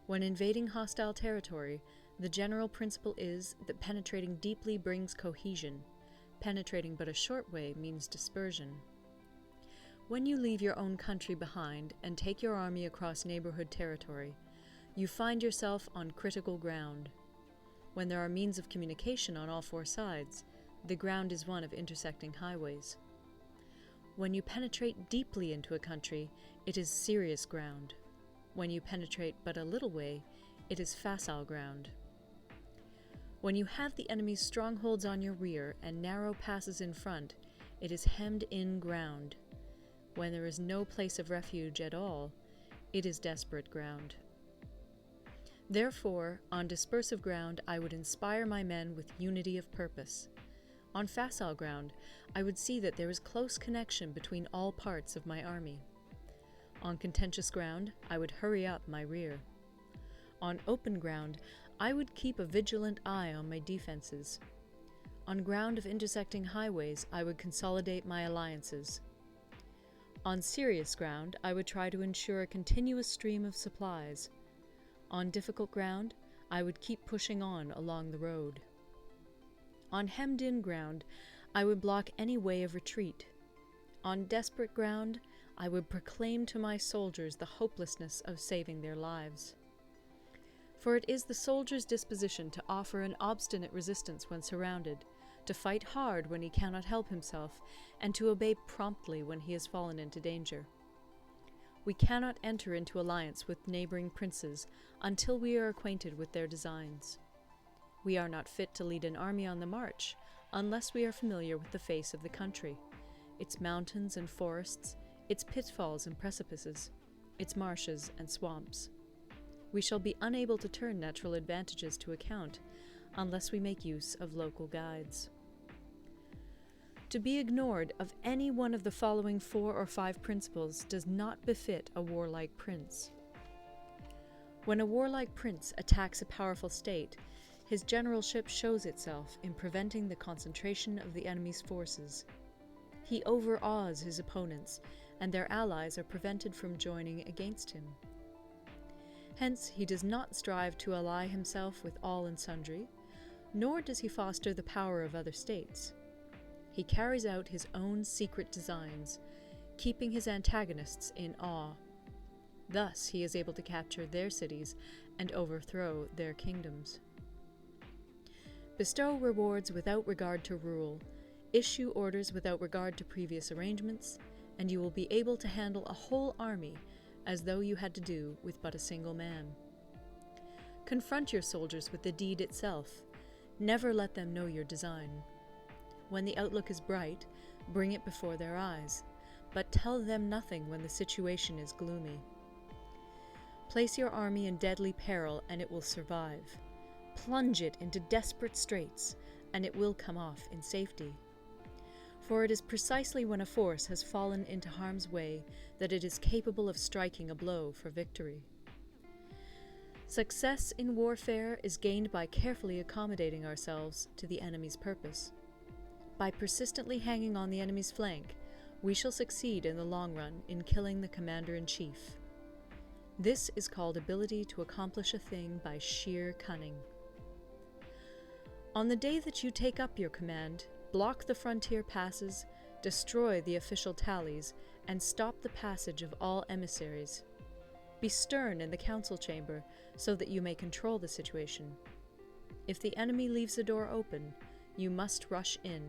When invading hostile territory, the general principle is that penetrating deeply brings cohesion. Penetrating but a short way means dispersion. When you leave your own country behind and take your army across neighborhood territory, you find yourself on critical ground. When there are means of communication on all 4 sides, the ground is one of intersecting highways. When you penetrate deeply into a country, it is serious ground. When you penetrate but a little way, it is facile ground. When you have the enemy's strongholds on your rear and narrow passes in front, it is hemmed-in ground. When there is no place of refuge at all, it is desperate ground. Therefore, on dispersive ground, I would inspire my men with unity of purpose. On facile ground, I would see that there is close connection between all parts of my army. On contentious ground, I would hurry up my rear. On open ground, I would keep a vigilant eye on my defenses. On ground of intersecting highways, I would consolidate my alliances. On serious ground, I would try to ensure a continuous stream of supplies. On difficult ground, I would keep pushing on along the road. On hemmed-in ground, I would block any way of retreat. On desperate ground, I would proclaim to my soldiers the hopelessness of saving their lives. For it is the soldier's disposition to offer an obstinate resistance when surrounded, to fight hard when he cannot help himself, and to obey promptly when he has fallen into danger. We cannot enter into alliance with neighboring princes until we are acquainted with their designs. We are not fit to lead an army on the march unless we are familiar with the face of the country, its mountains and forests, its pitfalls and precipices, its marshes and swamps. We shall be unable to turn natural advantages to account unless we make use of local guides. To be ignored of any one of the following 4 or 5 principles does not befit a warlike prince. When a warlike prince attacks a powerful state, his generalship shows itself in preventing the concentration of the enemy's forces. He overawes his opponents, and their allies are prevented from joining against him. Hence, he does not strive to ally himself with all and sundry, nor does he foster the power of other states. He carries out his own secret designs, keeping his antagonists in awe. Thus he is able to capture their cities and overthrow their kingdoms. Bestow rewards without regard to rule, issue orders without regard to previous arrangements, and you will be able to handle a whole army as though you had to do with but a single man. Confront your soldiers with the deed itself. Never let them know your design. When the outlook is bright, bring it before their eyes, but tell them nothing when the situation is gloomy. Place your army in deadly peril, and it will survive. Plunge it into desperate straits, and it will come off in safety. For it is precisely when a force has fallen into harm's way that it is capable of striking a blow for victory. Success in warfare is gained by carefully accommodating ourselves to the enemy's purpose. By persistently hanging on the enemy's flank, we shall succeed in the long run in killing the commander-in-chief. This is called ability to accomplish a thing by sheer cunning. On the day that you take up your command, block the frontier passes, destroy the official tallies, and stop the passage of all emissaries. Be stern in the council chamber so that you may control the situation. If the enemy leaves the door open, you must rush in.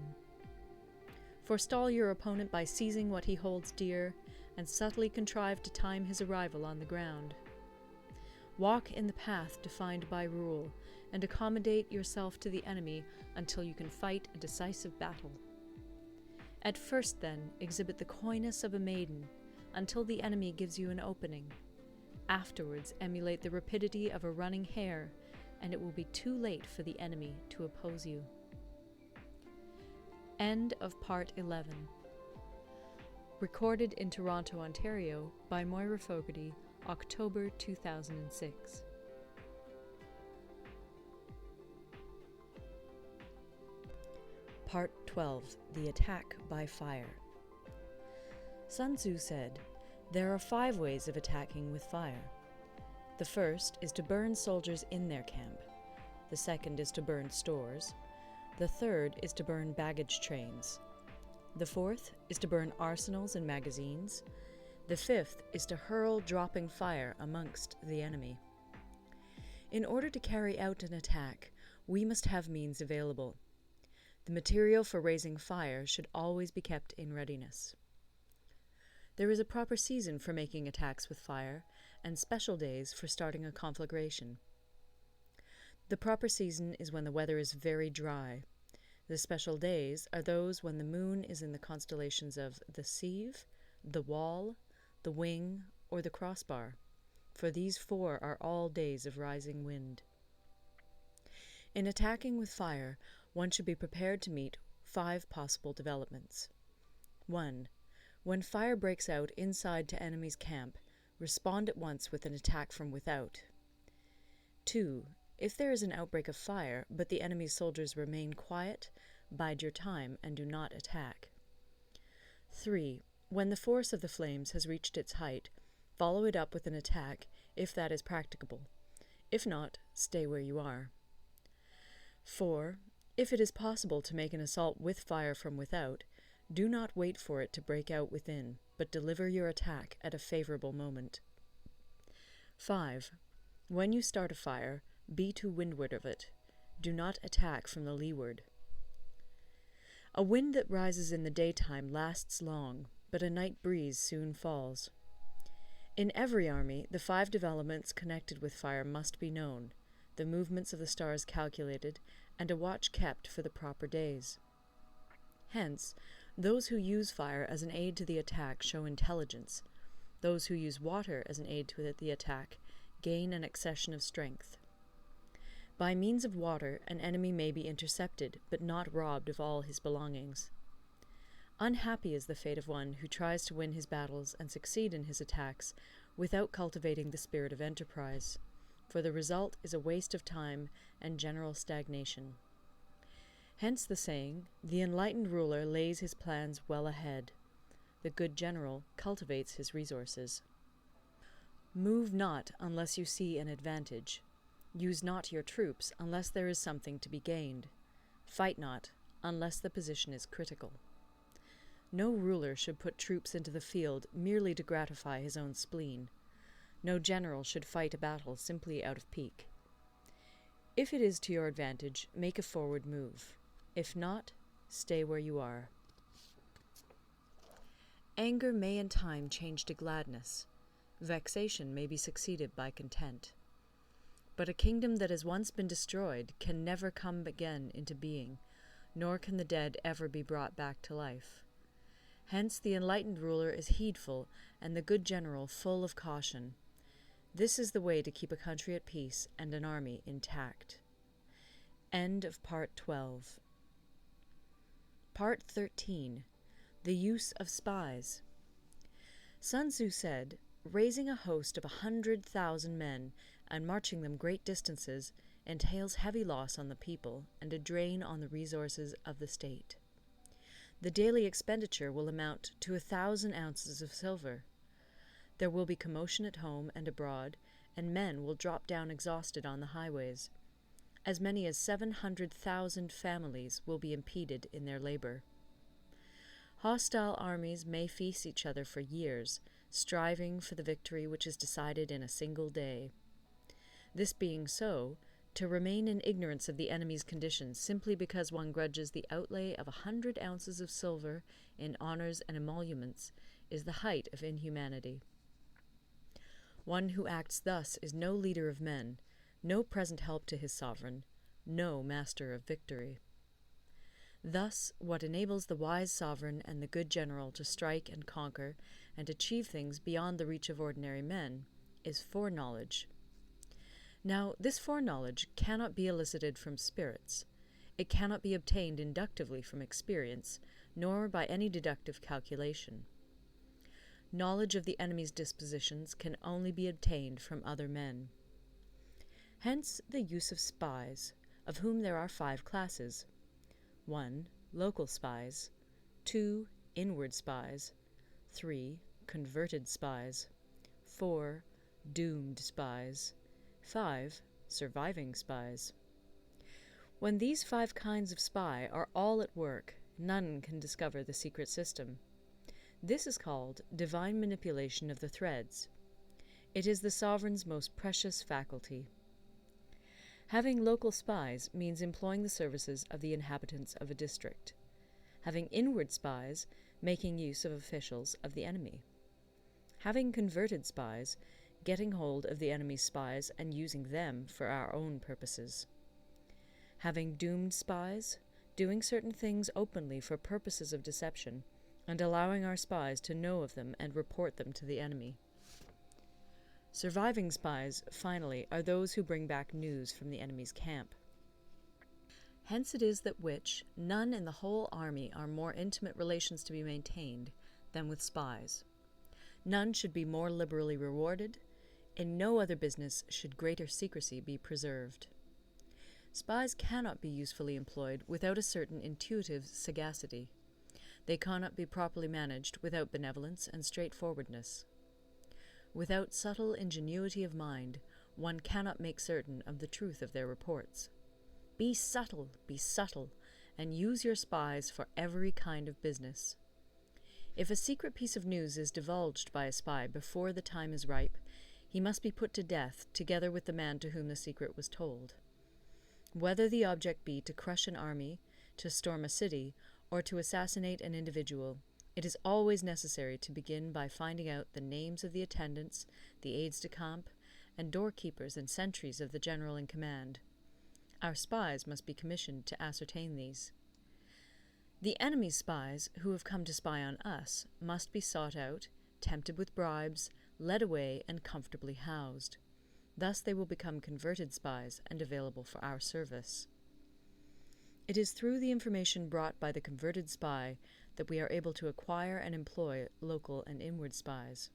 Forestall your opponent by seizing what he holds dear, and subtly contrive to time his arrival on the ground. Walk in the path defined by rule, and accommodate yourself to the enemy until you can fight a decisive battle. At first, then, exhibit the coyness of a maiden, until the enemy gives you an opening. Afterwards, emulate the rapidity of a running hare, and it will be too late for the enemy to oppose you. End of Part 11. Recorded in Toronto, Ontario by Moira Fogarty, October 2006. Part 12. The Attack by Fire. Sun Tzu said, "There are 5 ways of attacking with fire. The first is to burn soldiers in their camp. The second is to burn stores. The third is to burn baggage trains. The fourth is to burn arsenals and magazines. The fifth is to hurl dropping fire amongst the enemy." In order to carry out an attack, we must have means available. The material for raising fire should always be kept in readiness. There is a proper season for making attacks with fire, and special days for starting a conflagration. The proper season is when the weather is very dry. The special days are those when the moon is in the constellations of the Sieve, the Wall, the Wing, or the Crossbar, for these 4 are all days of rising wind. In attacking with fire, one should be prepared to meet 5 possible developments. 1. When fire breaks out inside to enemy's camp, respond at once with an attack from without. 2. If there is an outbreak of fire, but the enemy's soldiers remain quiet, bide your time and do not attack. 3. When the force of the flames has reached its height, follow it up with an attack, if that is practicable. If not, stay where you are. 4. If it is possible to make an assault with fire from without, do not wait for it to break out within, but deliver your attack at a favorable moment. 5. When you start a fire, be to windward of it. Do not attack from the leeward. A wind that rises in the daytime lasts long, but a night breeze soon falls. In every army, the 5 developments connected with fire must be known, the movements of the stars calculated, and a watch kept for the proper days. Hence, those who use fire as an aid to the attack show intelligence. Those who use water as an aid to the attack gain an accession of strength. By means of water, an enemy may be intercepted, but not robbed of all his belongings. Unhappy is the fate of one who tries to win his battles and succeed in his attacks without cultivating the spirit of enterprise, for the result is a waste of time and general stagnation. Hence the saying, "The enlightened ruler lays his plans well ahead. The good general cultivates his resources." Move not unless you see an advantage. Use not your troops unless there is something to be gained. Fight not unless the position is critical. No ruler should put troops into the field merely to gratify his own spleen. No general should fight a battle simply out of pique. If it is to your advantage, make a forward move. If not, stay where you are. Anger may in time change to gladness. Vexation may be succeeded by content. But a kingdom that has once been destroyed can never come again into being, nor can the dead ever be brought back to life. Hence the enlightened ruler is heedful, and the good general full of caution. This is the way to keep a country at peace and an army intact. End of Part 12. Part 13. The Use of Spies. Sun Tzu said, "Raising a host of 100,000 men and marching them great distances entails heavy loss on the people and a drain on the resources of the state. The daily expenditure will amount to 1,000 ounces of silver. There will be commotion at home and abroad, and men will drop down exhausted on the highways. As many as 700,000 families will be impeded in their labor. Hostile armies may feast each other for years, striving for the victory which is decided in a single day. This being so, to remain in ignorance of the enemy's conditions simply because one grudges the outlay of 100 ounces of silver in honors and emoluments is the height of inhumanity. One who acts thus is no leader of men, no present help to his sovereign, no master of victory. Thus, what enables the wise sovereign and the good general to strike and conquer and achieve things beyond the reach of ordinary men is foreknowledge. Now, this foreknowledge cannot be elicited from spirits. It cannot be obtained inductively from experience, nor by any deductive calculation. Knowledge of the enemy's dispositions can only be obtained from other men. Hence the use of spies, of whom there are 5 classes. 1. Local spies. 2. Inward spies. 3. Converted spies. 4. Doomed spies. 5. Surviving spies. When these 5 kinds of spy are all at work, none can discover the secret system. This is called divine manipulation of the threads. It is the sovereign's most precious faculty. Having local spies means employing the services of the inhabitants of a district. Having inward spies, making use of officials of the enemy. Having converted spies, getting hold of the enemy's spies and using them for our own purposes. Having doomed spies, doing certain things openly for purposes of deception, and allowing our spies to know of them and report them to the enemy. Surviving spies, finally, are those who bring back news from the enemy's camp. Hence it is that none in the whole army are more intimate relations to be maintained than with spies. None should be more liberally rewarded. In no other business should greater secrecy be preserved. Spies cannot be usefully employed without a certain intuitive sagacity. They cannot be properly managed without benevolence and straightforwardness. Without subtle ingenuity of mind, one cannot make certain of the truth of their reports. Be subtle, and use your spies for every kind of business. If a secret piece of news is divulged by a spy before the time is ripe, he must be put to death together with the man to whom the secret was told. Whether the object be to crush an army, to storm a city, or to assassinate an individual, it is always necessary to begin by finding out the names of the attendants, the aides-de-camp, and doorkeepers and sentries of the general in command. Our spies must be commissioned to ascertain these. The enemy's spies, who have come to spy on us, must be sought out, tempted with bribes, led away, and comfortably housed. Thus they will become converted spies and available for our service. It is through the information brought by the converted spy that we are able to acquire and employ local and inward spies.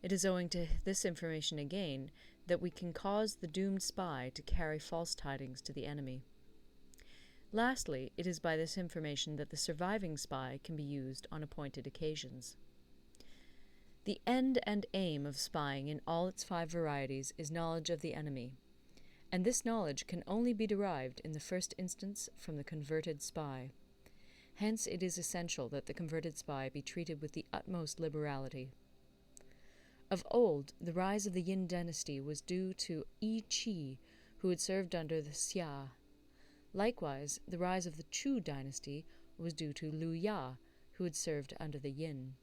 It is owing to this information again that we can cause the doomed spy to carry false tidings to the enemy. Lastly, it is by this information that the surviving spy can be used on appointed occasions. The end and aim of spying in all its 5 varieties is knowledge of the enemy, and this knowledge can only be derived in the first instance from the converted spy. Hence it is essential that the converted spy be treated with the utmost liberality. Of old, the rise of the Yin dynasty was due to Yi Qi, who had served under the Xia. Likewise, the rise of the Chu dynasty was due to Liu Ya, who had served under the Yin.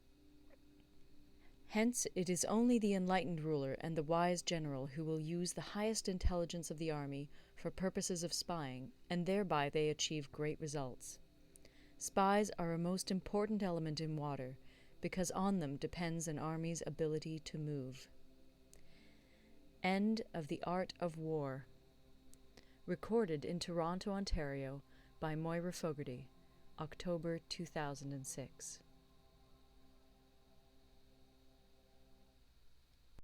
Hence, it is only the enlightened ruler and the wise general who will use the highest intelligence of the army for purposes of spying, and thereby they achieve great results. Spies are a most important element in water, because on them depends an army's ability to move. End of the Art of War. Recorded in Toronto, Ontario by Moira Fogarty, October 2006.